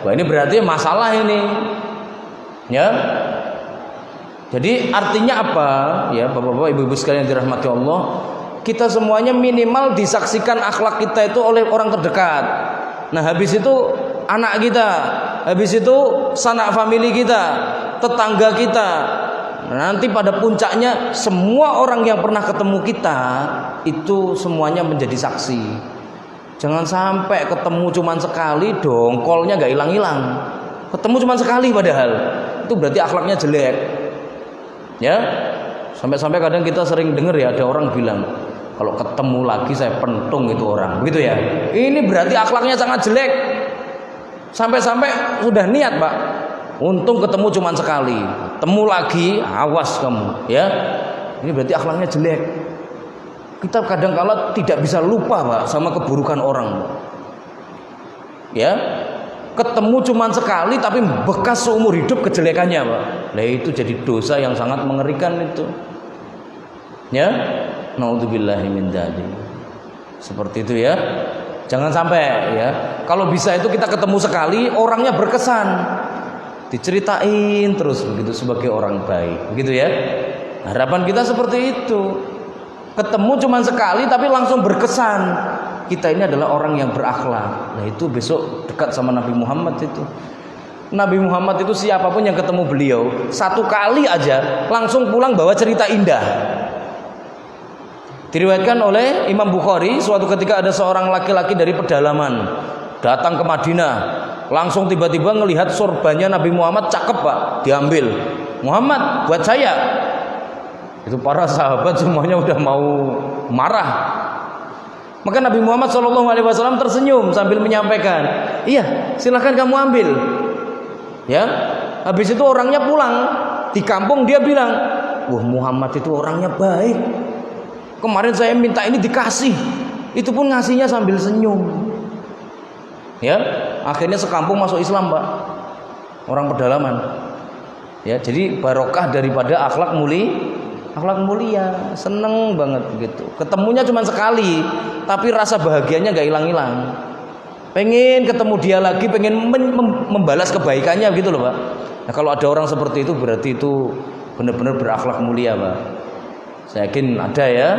Wah ini berarti masalah ini ya. Jadi artinya apa ya bapak-bapak ibu-ibu sekalian yang dirahmati Allah, kita semuanya minimal disaksikan akhlak kita itu oleh orang terdekat. Nah habis itu anak kita, habis itu sanak famili kita, tetangga kita. Nanti pada puncaknya semua orang yang pernah ketemu kita itu semuanya menjadi saksi. Jangan sampai ketemu cuma sekali dongkolnya gak hilang-hilang. Ketemu cuma sekali padahal itu berarti akhlaknya jelek. Ya, sampai-sampai kadang kita sering dengar ya ada orang bilang kalau ketemu lagi saya pentung itu orang, begitu ya. Ini berarti akhlaknya sangat jelek. Sampai-sampai sudah niat, Pak. Untung ketemu cuma sekali, ketemu lagi, awas kamu, ya. Ini berarti akhlaknya jelek. Kita kadang-kala tidak bisa lupa, Pak, sama keburukan orang, Pak. Ya. Ketemu cuma sekali tapi bekas seumur hidup kejelekannya, Pak. Nah itu jadi dosa yang sangat mengerikan itu. Ya, naudzubillahi min dzalik. Seperti itu ya. Jangan sampai ya. Kalau bisa itu kita ketemu sekali, orangnya berkesan, diceritain terus begitu sebagai orang baik, begitu ya. Harapan kita seperti itu. Ketemu cuma sekali tapi langsung berkesan. Kita ini adalah orang yang berakhlak. Nah itu besok dekat sama Nabi Muhammad itu. Nabi Muhammad itu siapapun yang ketemu beliau satu kali aja langsung pulang bawa cerita indah. Diriwayatkan oleh Imam Bukhari, suatu ketika ada seorang laki-laki dari pedalaman datang ke Madinah, langsung tiba-tiba ngelihat sorbannya Nabi Muhammad cakep, Pak, diambil. Muhammad buat saya. Itu para sahabat semuanya udah mau marah. Maka Nabi Muhammad SAW tersenyum sambil menyampaikan, iya silahkan kamu ambil. Ya, habis itu orangnya pulang. Di kampung dia bilang, wah Muhammad itu orangnya baik. Kemarin saya minta ini dikasih. Itu pun ngasihnya sambil senyum. Ya, akhirnya sekampung masuk Islam, Pak. Orang pedalaman. Ya, jadi barokah daripada akhlak mulia, seneng banget gitu. Ketemunya cuma sekali, tapi rasa bahagianya nggak hilang-hilang. Pengen ketemu dia lagi, pengen membalas kebaikannya gitu loh, Pak. Nah, kalau ada orang seperti itu berarti itu benar-benar berakhlak mulia, Pak. Saya yakin ada ya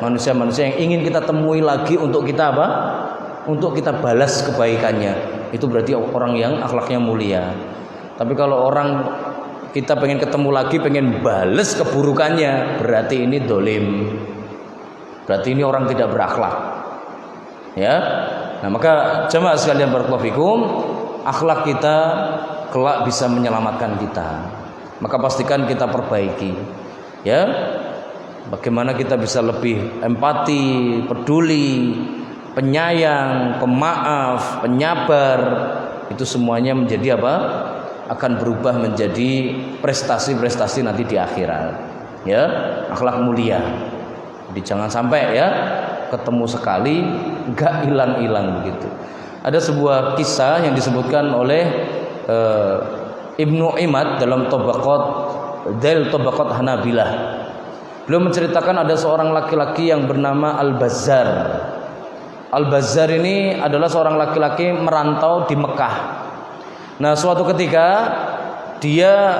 manusia-manusia yang ingin kita temui lagi untuk kita apa? Untuk kita balas kebaikannya. Itu berarti orang yang akhlaknya mulia. Tapi kalau orang kita pengen ketemu lagi, pengen balas keburukannya, berarti ini dolim. Berarti ini orang tidak berakhlak. Ya. Nah, maka jemaah sekalian barakallahu fikum, akhlak kita kelak bisa menyelamatkan kita. Maka pastikan kita perbaiki. Ya. Bagaimana kita bisa lebih empati, peduli, penyayang, pemaaf, penyabar. Itu semuanya menjadi apa? Akan berubah menjadi prestasi-prestasi nanti di akhirat. Ya, akhlak mulia. Jadi jangan sampai ya ketemu sekali enggak hilang-hilang begitu. Ada sebuah kisah yang disebutkan oleh Ibnu Imad dalam Tabaqat Hanabilah. Beliau menceritakan ada seorang laki-laki yang bernama Al-Bazzar. Al-Bazzar ini adalah seorang laki-laki merantau di Mekah. Nah, suatu ketika dia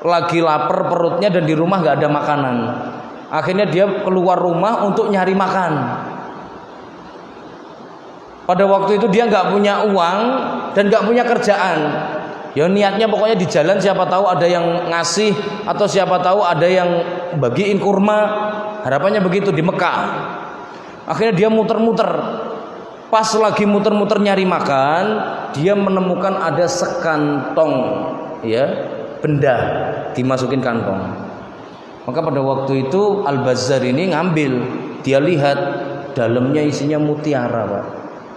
lagi lapar perutnya dan di rumah nggak ada makanan. Akhirnya dia keluar rumah untuk nyari makan. Pada waktu itu dia nggak punya uang dan nggak punya kerjaan. Ya niatnya pokoknya di jalan siapa tahu ada yang ngasih atau siapa tahu ada yang bagiin kurma. Harapannya begitu di Mekah. Akhirnya dia muter-muter. Pas lagi muter-muter nyari makan, dia menemukan ada sekantong ya benda dimasukin kantong. Maka pada waktu itu Al-Bazzar ini ngambil, dia lihat dalamnya isinya mutiara, Pak.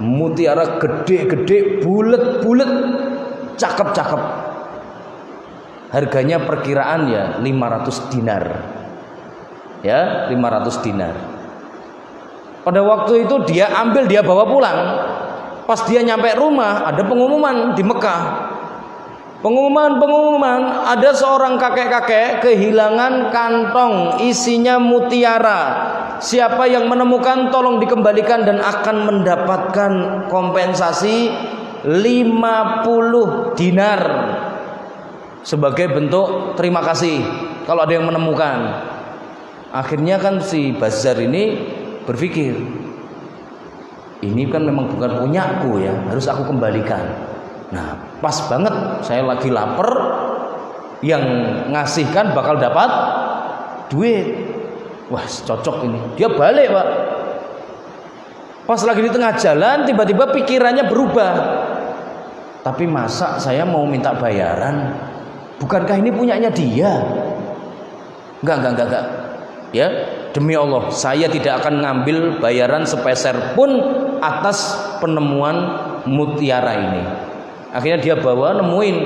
Mutiara gede-gede, bulet-bulet, cakep-cakep. Harganya perkiraan ya 500 dinar. Ya, 500 dinar. Pada waktu itu dia ambil, dia bawa pulang. Pas dia nyampe rumah, ada pengumuman di Mekah. Pengumuman, ada seorang kakek-kakek kehilangan kantong isinya mutiara. Siapa yang menemukan tolong dikembalikan dan akan mendapatkan kompensasi 50 dinar sebagai bentuk terima kasih kalau ada yang menemukan. Akhirnya kan si Bazzar ini berpikir, ini kan memang bukan punyaku ya, harus aku kembalikan. Nah, pas banget saya lagi lapar, yang ngasihkan bakal dapat duit. Wah, cocok ini. Dia balik, Pak. Pas lagi di tengah jalan, tiba-tiba pikirannya berubah. Tapi masa saya mau minta bayaran? Bukankah ini punyanya dia? Enggak. Ya, demi Allah, saya tidak akan ngambil bayaran sepeser pun atas penemuan mutiara ini. Akhirnya dia bawa, nemuin,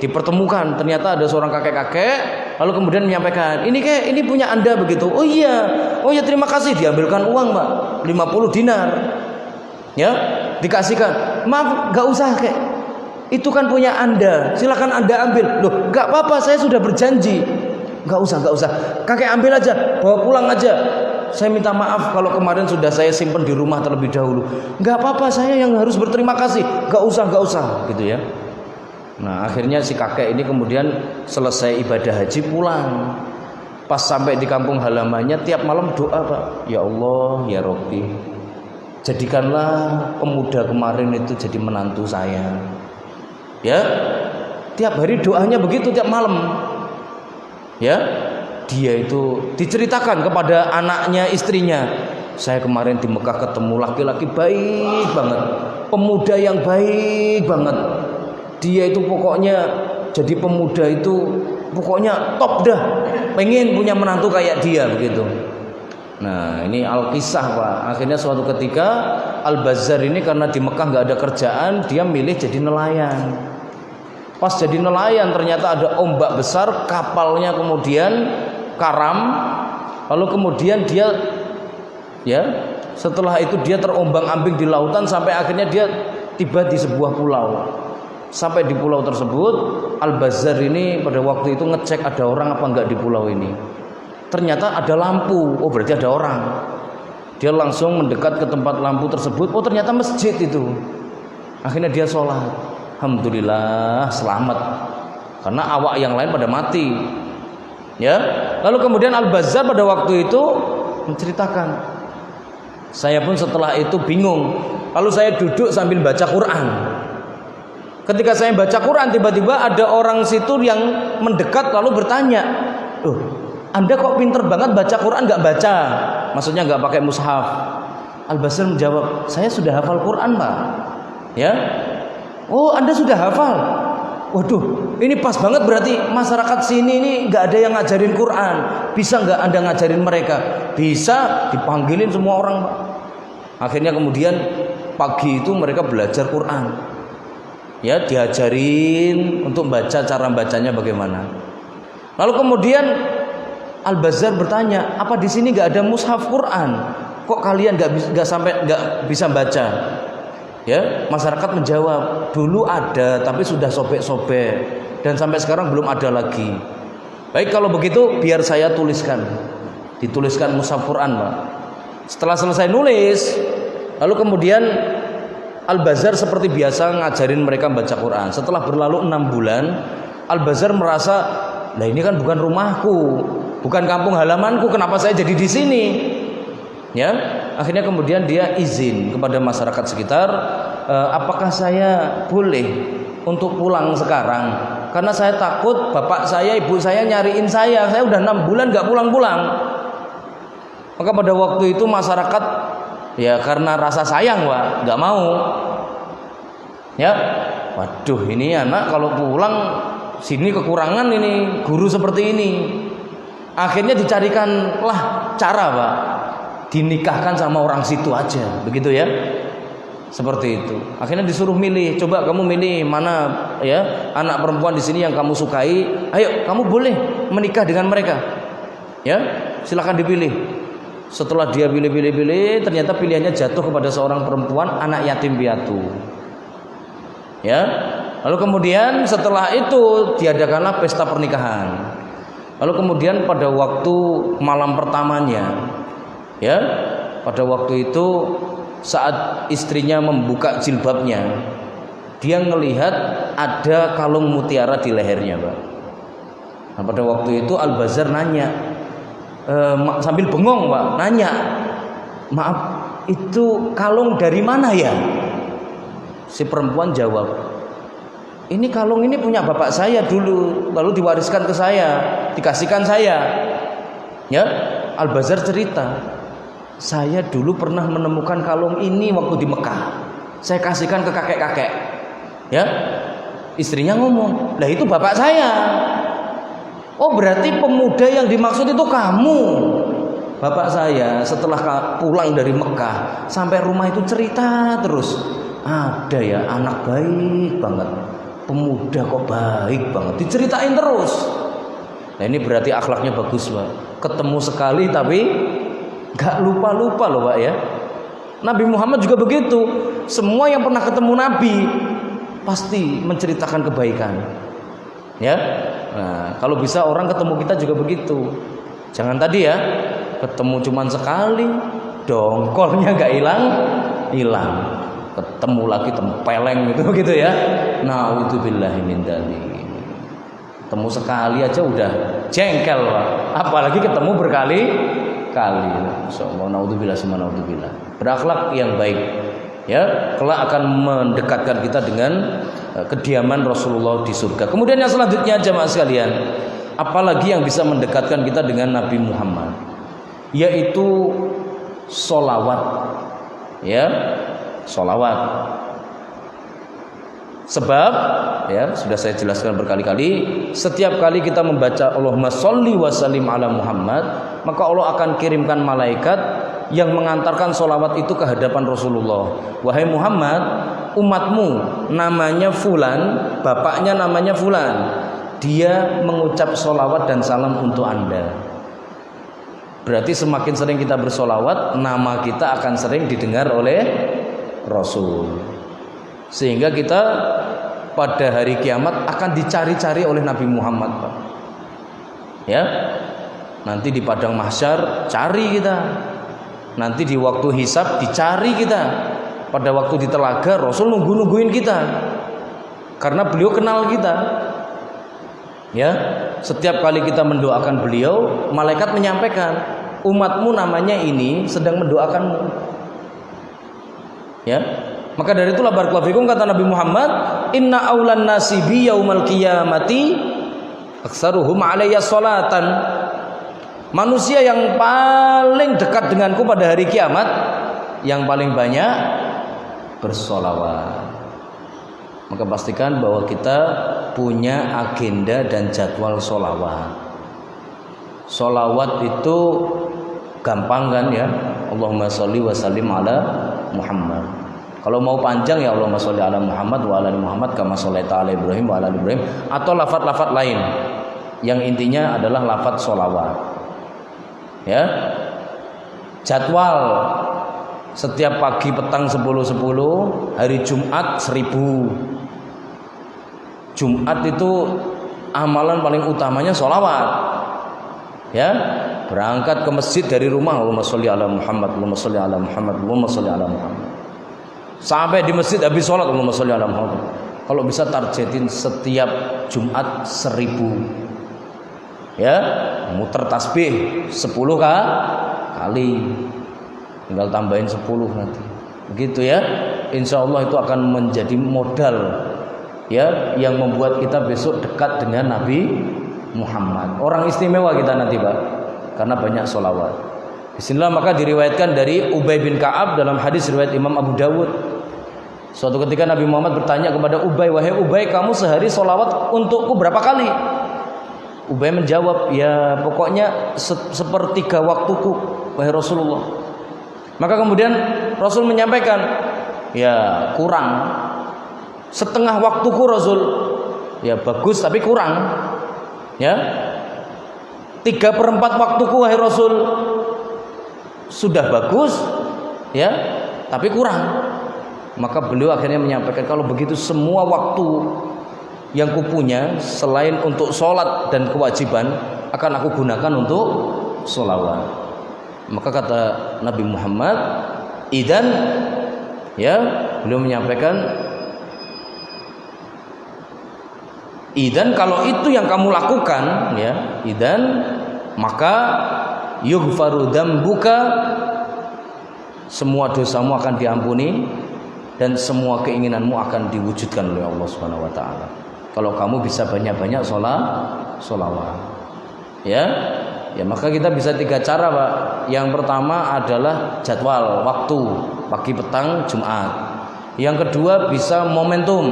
dipertemukan. Ternyata ada seorang kakek-kakek, lalu kemudian menyampaikan, ini punya Anda begitu. Oh iya terima kasih. Diambilkan uang, Pak, 50 dinar. Ya, dikasihkan. Maaf, nggak usah kek. Itu kan punya Anda. Silakan Anda ambil. Loh, nggak apa-apa, saya sudah berjanji. Nggak usah. Kakek ambil aja, bawa pulang aja. Saya minta maaf kalau kemarin sudah saya simpan di rumah terlebih dahulu. Nggak apa-apa, saya yang harus berterima kasih. Nggak usah, gitu ya. Nah, akhirnya si kakek ini kemudian selesai ibadah haji pulang. Pas sampai di kampung halamannya tiap malam doa, Pak. Ya Allah, ya Rabbi, jadikanlah pemuda kemarin itu jadi menantu saya. Ya, tiap hari doanya begitu tiap malam. Ya, dia itu diceritakan kepada anaknya, istrinya. Saya kemarin di Mekah ketemu laki-laki baik banget, pemuda yang baik banget. Dia itu pokoknya jadi pemuda itu pokoknya top dah. Pengen punya menantu kayak dia begitu. Nah, ini Al-Kisah, Pak. Akhirnya suatu ketika Al-Bazzar ini karena di Mekah nggak ada kerjaan, dia milih jadi nelayan. Pas jadi nelayan ternyata ada ombak besar, kapalnya kemudian karam. Lalu kemudian dia ya, setelah itu dia terombang-ambing di lautan sampai akhirnya dia tiba di sebuah pulau. Sampai di pulau tersebut, Al-Bazzar ini pada waktu itu ngecek ada orang apa enggak di pulau ini. Ternyata ada lampu. Oh, berarti ada orang. Dia langsung mendekat ke tempat lampu tersebut. Oh, ternyata masjid itu. Akhirnya dia sholat. Alhamdulillah selamat. Karena awak yang lain pada mati. Ya. Lalu kemudian Al-Bazzar pada waktu itu menceritakan, saya pun setelah itu bingung. Lalu saya duduk sambil baca Quran. Ketika saya baca Quran, tiba-tiba ada orang situ yang mendekat lalu bertanya, "Loh, Anda kok pinter banget baca Quran, nggak baca?" Maksudnya nggak pakai mushaf. Al-Bazzar menjawab, "Saya sudah hafal Quran, Pak." Ya. "Oh, Anda sudah hafal?" Waduh, ini pas banget berarti masyarakat sini ini nggak ada yang ngajarin Quran. Bisa nggak Anda ngajarin mereka? Bisa, dipanggilin semua orang, Pak. Akhirnya kemudian pagi itu mereka belajar Quran. Ya, diajarin untuk baca, cara bacanya bagaimana. Lalu kemudian Al-Bazzar bertanya, "Apa di sini nggak ada mushaf Quran? Kok kalian nggak bisa baca?" Ya, masyarakat menjawab, "Dulu ada, tapi sudah sobek-sobek dan sampai sekarang belum ada lagi." "Baik, kalau begitu biar saya tuliskan." Dituliskan mushaf Quran, Pak. Setelah selesai nulis, lalu kemudian Al-Bazzar seperti biasa ngajarin mereka baca Quran. Setelah berlalu 6 bulan, Al-Bazzar merasa, "Lah ini kan bukan rumahku, bukan kampung halamanku, kenapa saya jadi di sini?" Ya, akhirnya kemudian dia izin kepada masyarakat sekitar, "Apakah saya boleh untuk pulang sekarang? Karena saya takut bapak saya, ibu saya nyariin saya udah 6 bulan nggak pulang-pulang." Maka pada waktu itu masyarakat, ya karena rasa sayang, Pak, nggak mau. Ya, waduh, ini anak kalau pulang sini kekurangan ini guru seperti ini. Akhirnya dicarikanlah cara, Pak, dinikahkan sama orang situ aja, begitu ya. Seperti itu. Akhirnya disuruh milih, "Coba kamu milih mana ya anak perempuan di sini yang kamu sukai. Ayo, kamu boleh menikah dengan mereka." Ya, silakan dipilih. Setelah dia pilih, ternyata pilihannya jatuh kepada seorang perempuan anak yatim piatu. Ya. Lalu kemudian setelah itu diadakanlah pesta pernikahan. Lalu kemudian pada waktu malam pertamanya, ya, pada waktu itu saat istrinya membuka jilbabnya, dia melihat ada kalung mutiara di lehernya, Pak. Nah, pada waktu itu Al-Bazzar nanya, sambil bengong, Pak, nanya, "Maaf, itu kalung dari mana ya?" Si perempuan jawab, "Ini kalung ini punya bapak saya dulu, lalu diwariskan ke saya, dikasihkan saya." Ya, Al-Bazzar cerita, "Saya dulu pernah menemukan kalung ini waktu di Mekah. Saya kasihkan ke kakek-kakek." Ya, istrinya ngomong, "Lah itu bapak saya." "Oh, berarti pemuda yang dimaksud itu kamu." "Bapak saya setelah pulang dari Mekah sampai rumah itu cerita terus, ada ya anak baik banget, pemuda kok baik banget, diceritain terus." Nah, ini berarti akhlaknya bagus, Pak. Ketemu sekali tapi gak lupa-lupa loh, Pak, ya. Nabi Muhammad juga begitu. Semua yang pernah ketemu Nabi pasti menceritakan kebaikan. Ya. Nah, kalau bisa orang ketemu kita juga begitu. Jangan tadi ya, ketemu cuman sekali, dongkolnya gak hilang. Ketemu lagi tempeleng gitu ya. Na'udzubillahi min dzalik. Ketemu sekali aja udah jengkel, Pak. Apalagi ketemu berkali-kali. Insyaallah, naudzubillah summa naudzubillah. Berakhlak yang baik, ya, kelak akan mendekatkan kita dengan kediaman Rasulullah di surga. Kemudian yang selanjutnya, jamaah sekalian, apalagi yang bisa mendekatkan kita dengan Nabi Muhammad, yaitu sholawat. Ya, sholawat. Sebab, ya, sudah saya jelaskan berkali-kali, setiap kali kita membaca Allahumma sholli wa sallim ala Muhammad, maka Allah akan kirimkan malaikat yang mengantarkan sholawat itu ke hadapan Rasulullah. "Wahai Muhammad, umatmu namanya Fulan, bapaknya namanya Fulan, dia mengucap sholawat dan salam untuk Anda." Berarti semakin sering kita bersholawat, nama kita akan sering didengar oleh Rasul. Sehingga kita pada hari kiamat akan dicari-cari oleh Nabi Muhammad, Pak. Ya. Nanti di padang mahsyar cari kita. Nanti di waktu hisab dicari kita. Pada waktu di telaga Rasul nungguin kita. Karena beliau kenal kita. Ya, setiap kali kita mendoakan beliau, malaikat menyampaikan, umatmu namanya ini sedang mendoakanmu. Ya, maka dari itulah barakallahu fikum kata Nabi Muhammad, inna aulan nasi bi yaumal qiyamati aktsaruhum alayya sholatan. Manusia yang paling dekat denganku pada hari kiamat, yang paling banyak bersolawat. Maka pastikan bahwa kita punya agenda dan jadwal solawat. Solawat itu gampang kan ya, Allahumma sholli wa sallim ala Muhammad. Kalau mau panjang ya Allahumma sholli ala Muhammad wa ala Muhammad kama shallaita ala Ibrahim wa ala Ibrahim, atau lafaz-lafaz lain yang intinya adalah lafaz solawat. Ya, jadwal setiap pagi petang 10.10, hari Jumat 1000. Jumat itu amalan paling utamanya sholawat. Ya, berangkat ke masjid dari rumah, Allahumma sholli ala Muhammad, Allahumma sholli ala Muhammad, Allahumma sholli ala Muhammad. Sampai di masjid habis sholat, Allahumma sholli ala Muhammad. Kalau bisa targetin setiap Jumat 1000. Ya, muter tasbih 10 kali. Tinggal tambahin 10 nanti. Begitu ya. Insya Allah itu akan menjadi modal ya yang membuat kita besok dekat dengan Nabi Muhammad. Orang istimewa kita nanti, Pak, karena banyak sholawat. Bismillah, maka diriwayatkan dari Ubay bin Ka'ab dalam hadis riwayat Imam Abu Dawud. Suatu ketika Nabi Muhammad bertanya kepada Ubay, wahai Ubay, kamu sehari sholawat untukku berapa kali? Ubay menjawab, ya pokoknya sepertiga waktuku, wahai Rasulullah. Maka kemudian Rasul menyampaikan, ya kurang, setengah waktuku Rasul. Ya bagus tapi kurang. Ya, 3/4 waktuku wahai Rasul. Sudah bagus, ya, tapi kurang. Maka beliau akhirnya menyampaikan, kalau begitu semua waktu yang kupunya selain untuk sholat dan kewajiban akan aku gunakan untuk sholawat. Maka kata Nabi Muhammad, idan, ya, beliau menyampaikan, idan kalau itu yang kamu lakukan, ya, idan, maka yughfaru dzambuka, semua dosamu akan diampuni dan semua keinginanmu akan diwujudkan oleh Allah Subhanahu wa taala. Kalau kamu bisa banyak-banyak sholawat. Ya. Ya, maka kita bisa 3 cara, Pak. Yang pertama adalah jadwal waktu, pagi, petang, Jumat. Yang kedua bisa momentum.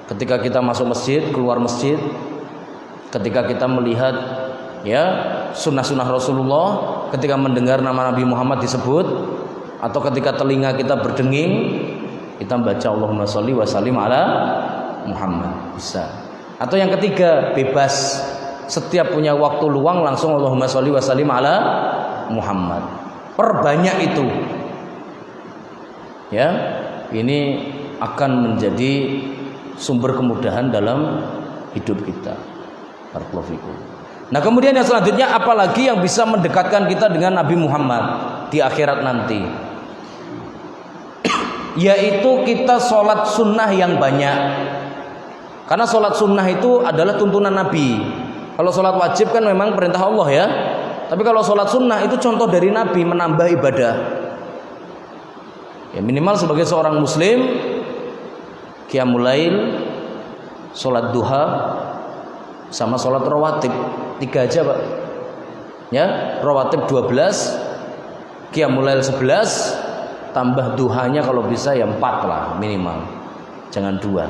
Ketika kita masuk masjid, keluar masjid, ketika kita melihat ya sunnah-sunnah Rasulullah, ketika mendengar nama Nabi Muhammad disebut, atau ketika telinga kita berdenging, kita membaca Allahumma sholli wa sallim ala Muhammad, bisa. Atau yang ketiga, bebas, setiap punya waktu luang langsung Allahumma sholli wa sallim ala Muhammad. Perbanyak itu. Ya, ini akan menjadi sumber kemudahan dalam hidup kita. Barakallahu fikum. Nah, kemudian yang selanjutnya, apalagi yang bisa mendekatkan kita dengan Nabi Muhammad di akhirat nanti? Yaitu kita sholat sunnah yang banyak. Karena sholat sunnah itu adalah tuntunan Nabi. Kalau sholat wajib kan memang perintah Allah ya. Tapi kalau sholat sunnah itu contoh dari Nabi menambah ibadah. Ya, minimal sebagai seorang muslim, qiyamul lail, sholat duha, sama sholat rawatib 3 aja, Pak. Ya, rawatib 12, qiyamul lail 11, tambah duhanya kalau bisa ya 4 lah minimal. Jangan 2.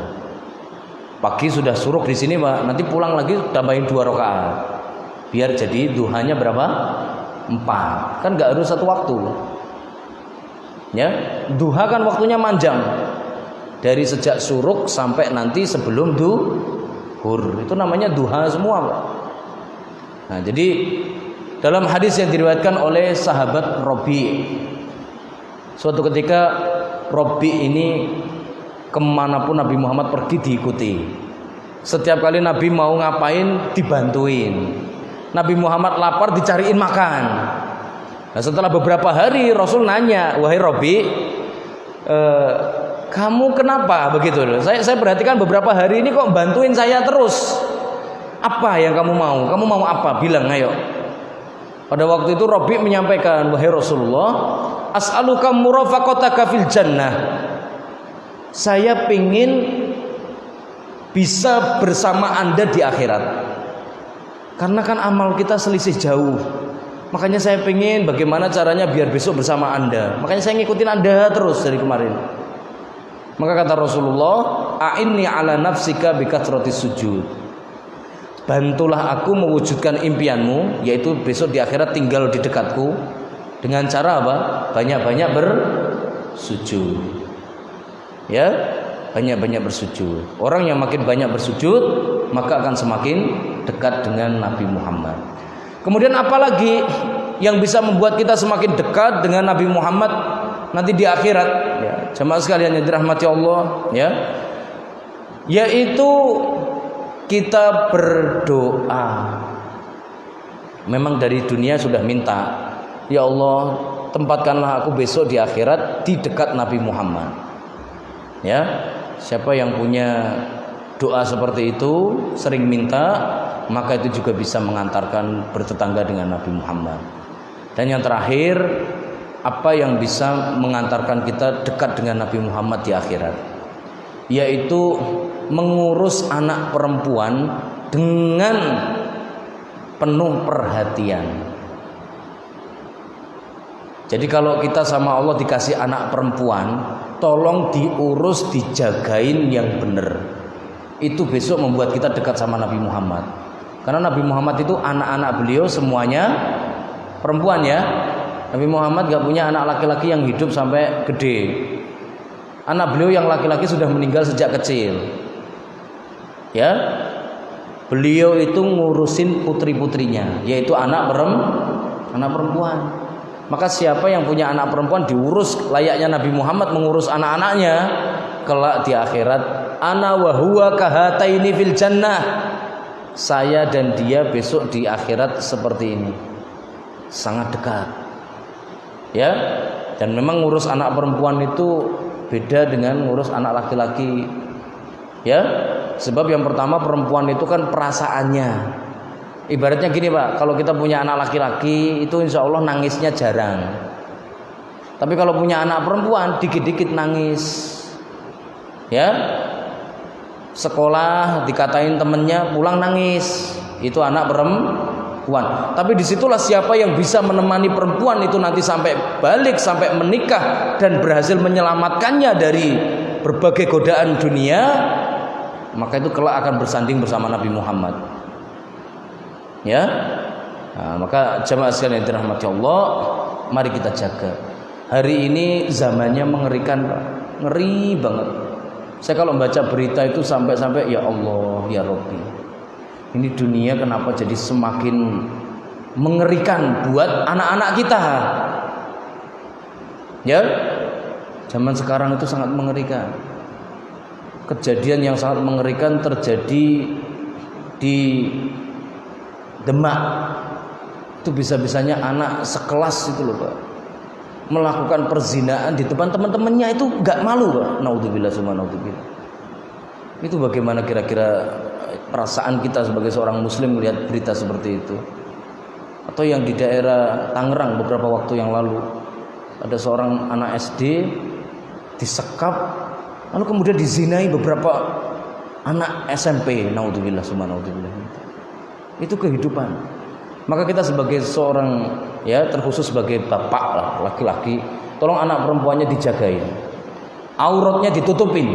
Pagi sudah suruh di sini, Pak. Nanti pulang lagi tambahin 2 rakaat. Biar jadi duhanya berapa? 4. Kan nggak harus 1 waktu. Ya, duha kan waktunya panjang. Dari sejak suruk sampai nanti sebelum duhur. Itu namanya duha semua, Pak. Nah, jadi dalam hadis yang diriwayatkan oleh sahabat Robi, suatu ketika Robi ini Kemanapun Nabi Muhammad pergi diikuti. Setiap kali Nabi mau ngapain dibantuin. Nabi Muhammad lapar dicariin makan. Nah, setelah beberapa hari Rasul nanya, wahai Robi, kamu kenapa begitu? Saya perhatikan beberapa hari ini kok bantuin saya terus. Apa yang kamu mau? Kamu mau apa? Bilang, ayo. Pada waktu itu Robi menyampaikan, wahai Rasulullah, as'aluka murafaqataka fil jannah. Saya ingin bisa bersama Anda di akhirat. Karena kan amal kita selisih jauh. Makanya saya ingin bagaimana caranya biar besok bersama Anda. Makanya saya ngikutin Anda terus dari kemarin. Maka kata Rasulullah, a'inni ala nafsika bikathratis sujud. Bantulah aku mewujudkan impianmu, yaitu besok di akhirat tinggal di dekatku. Dengan cara apa? Banyak-banyak bersujud. Ya, banyak-banyak bersujud. Orang yang makin banyak bersujud, maka akan semakin dekat dengan Nabi Muhammad. Kemudian apalagi yang bisa membuat kita semakin dekat dengan Nabi Muhammad nanti di akhirat? Ya, jemaah sekalian yang dirahmati Allah, ya, yaitu kita berdoa. Memang dari dunia sudah minta, ya Allah, tempatkanlah aku besok di akhirat di dekat Nabi Muhammad. Ya, siapa yang punya doa seperti itu, sering minta, maka itu juga bisa mengantarkan bertetangga dengan Nabi Muhammad. Dan yang terakhir, apa yang bisa mengantarkan kita dekat dengan Nabi Muhammad di akhirat, yaitu mengurus anak perempuan dengan penuh perhatian. Jadi kalau kita sama Allah dikasih anak perempuan, tolong diurus, dijagain yang benar. Itu besok membuat kita dekat sama Nabi Muhammad. Karena Nabi Muhammad itu anak-anak beliau semuanya perempuan, ya. Nabi Muhammad gak punya anak laki-laki yang hidup sampai gede. Anak beliau yang laki-laki sudah meninggal sejak kecil. Ya, beliau itu ngurusin putri-putrinya, yaitu anak perempuan. Maka siapa yang punya anak perempuan diurus layaknya Nabi Muhammad mengurus anak-anaknya, kelak di akhirat, ana wa huwa kahataini fil jannah. Saya dan dia besok di akhirat seperti ini. Sangat dekat. Ya. Dan memang ngurus anak perempuan itu beda dengan ngurus anak laki-laki. Ya. Sebab yang pertama perempuan itu kan perasaannya. Ibaratnya gini Pak, kalau kita punya anak laki-laki itu insya Allah nangisnya jarang. Tapi kalau punya anak perempuan dikit-dikit nangis. Ya, sekolah dikatain temennya pulang nangis, itu anak perempuan. Tapi disitulah siapa yang bisa menemani perempuan itu nanti sampai balik, sampai menikah dan berhasil menyelamatkannya dari berbagai godaan dunia, maka itu kelak akan bersanding bersama Nabi Muhammad. Ya, nah, maka jemaah sekalian yang dirahmati Allah, mari kita jaga. Hari ini zamannya mengerikan, Pak. Ngeri banget. Saya kalau membaca berita itu sampai-sampai ya Allah, ya Rabbi. Ini dunia kenapa jadi semakin mengerikan buat anak-anak kita? Ya, zaman sekarang itu sangat mengerikan. Kejadian yang sangat mengerikan terjadi di Demak. Itu bisa-bisanya anak sekelas itu loh Pak, melakukan perzinaan di depan teman-temannya, itu gak malu Pak. Naudzubillah summa naudzubillah. Itu bagaimana kira-kira perasaan kita sebagai seorang muslim melihat berita seperti itu? Atau yang di daerah Tangerang beberapa waktu yang lalu, ada seorang anak SD disekap lalu kemudian dizinai beberapa anak SMP. Naudzubillah summa naudzubillah. Itu kehidupan. Maka kita sebagai seorang, ya, terkhusus sebagai bapak lah, laki-laki, tolong anak perempuannya dijagain, auratnya ditutupin,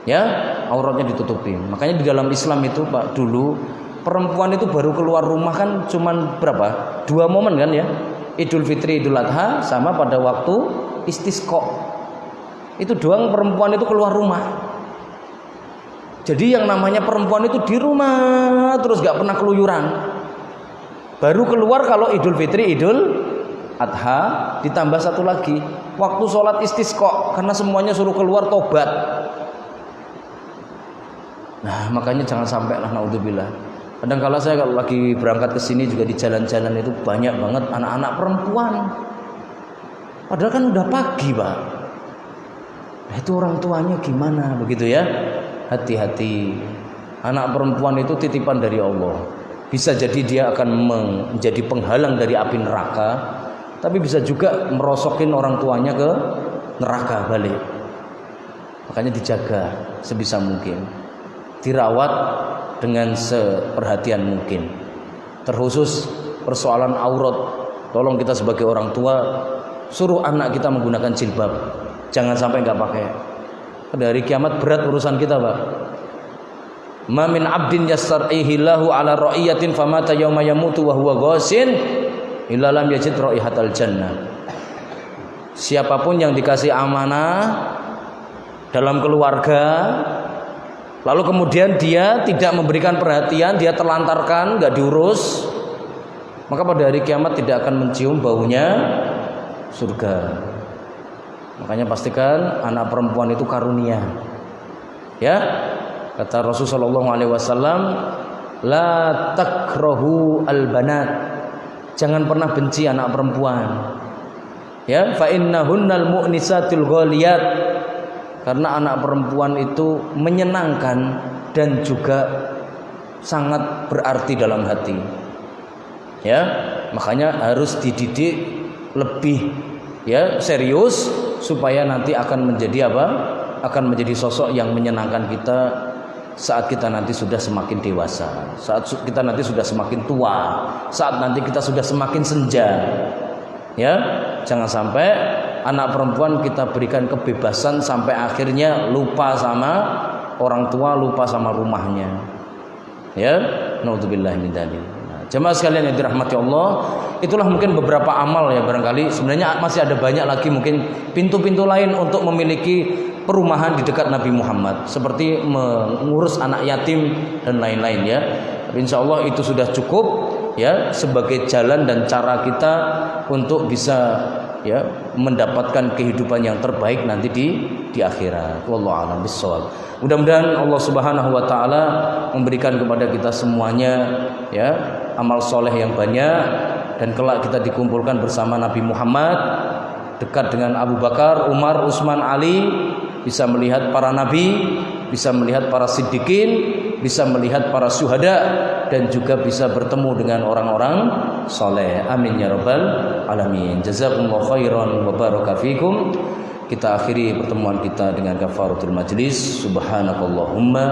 ya, auratnya ditutupin. Makanya di dalam Islam itu Pak, dulu perempuan itu baru keluar rumah kan cuman berapa? 2 momen kan ya, Idul Fitri, Idul Adha, sama pada waktu istisqa. Itu doang perempuan itu keluar rumah. Jadi yang namanya perempuan itu di rumah terus gak pernah keluyuran. Baru keluar kalau Idul Fitri, Idul Adha, ditambah satu lagi waktu sholat istisqa, karena semuanya suruh keluar tobat. Nah makanya jangan sampai lah, naudzubillah. Kadang-kala saya kalau lagi berangkat ke sini juga di jalan-jalan itu banyak banget anak-anak perempuan. Padahal kan udah pagi, Pak. Nah, itu orang tuanya gimana begitu ya? Hati-hati. Anak perempuan itu titipan dari Allah. Bisa jadi dia akan menjadi penghalang dari api neraka, tapi bisa juga merosokin orang tuanya ke neraka balik. Makanya dijaga sebisa mungkin, dirawat dengan seperhatian mungkin. Terkhusus persoalan aurat, tolong kita sebagai orang tua suruh anak kita menggunakan jilbab, jangan sampai nggak pakai. Pada hari kiamat berat urusan kita, Pak. Ma min abdin yastar'ihillahu ala ra'iyatin famata yauma yamutu wa huwa ghasin illa lam yajid ra'ihatal jannah. Siapapun yang dikasih amanah dalam keluarga, lalu kemudian dia tidak memberikan perhatian, dia terlantarkan, nggak diurus, maka pada hari kiamat tidak akan mencium baunya surga. Makanya pastikan anak perempuan itu karunia. Ya, kata Rasulullah SAW, la takrahu al-banat, jangan pernah benci anak perempuan. Ya, fa innahunnal mu'nisatul ghaliyat, karena anak perempuan itu menyenangkan dan juga sangat berarti dalam hati. Ya, makanya harus dididik lebih ya serius supaya nanti akan menjadi apa? Akan menjadi sosok yang menyenangkan kita saat kita nanti sudah semakin dewasa, saat kita nanti sudah semakin tua, saat nanti kita sudah semakin senja. Ya, jangan sampai anak perempuan kita berikan kebebasan sampai akhirnya lupa sama orang tua, lupa sama rumahnya. Ya, naudzubillah min dzalik. Jemaah sekalian yang dirahmati Allah, itulah mungkin beberapa amal ya, barangkali sebenarnya masih ada banyak lagi mungkin pintu-pintu lain untuk memiliki perumahan di dekat Nabi Muhammad, seperti mengurus anak yatim dan lain-lain ya. Insya Allah itu sudah cukup ya sebagai jalan dan cara kita untuk bisa ya mendapatkan kehidupan yang terbaik nanti di akhirat. Wallahu a'lam bishawab. Mudah-mudahan Allah Subhanahu wa taala memberikan kepada kita semuanya ya amal soleh yang banyak, dan kelak kita dikumpulkan bersama Nabi Muhammad, dekat dengan Abu Bakar, Umar, Utsman, Ali, bisa melihat para nabi, bisa melihat para siddiqin, bisa melihat para syuhada, dan juga bisa bertemu dengan orang-orang soleh. Amin ya rabbal alamin. Jazakumullahu khairan wa baraka fikum. Kita akhiri pertemuan kita dengan kafaratul majlis. Subhanakallahumma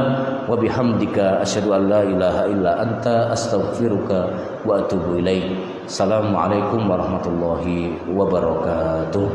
wa bihamdika asyhadu an la ilaha illa anta astaghfiruka wa atubu ilaik. Assalamualaikum warahmatullahi wabarakatuh.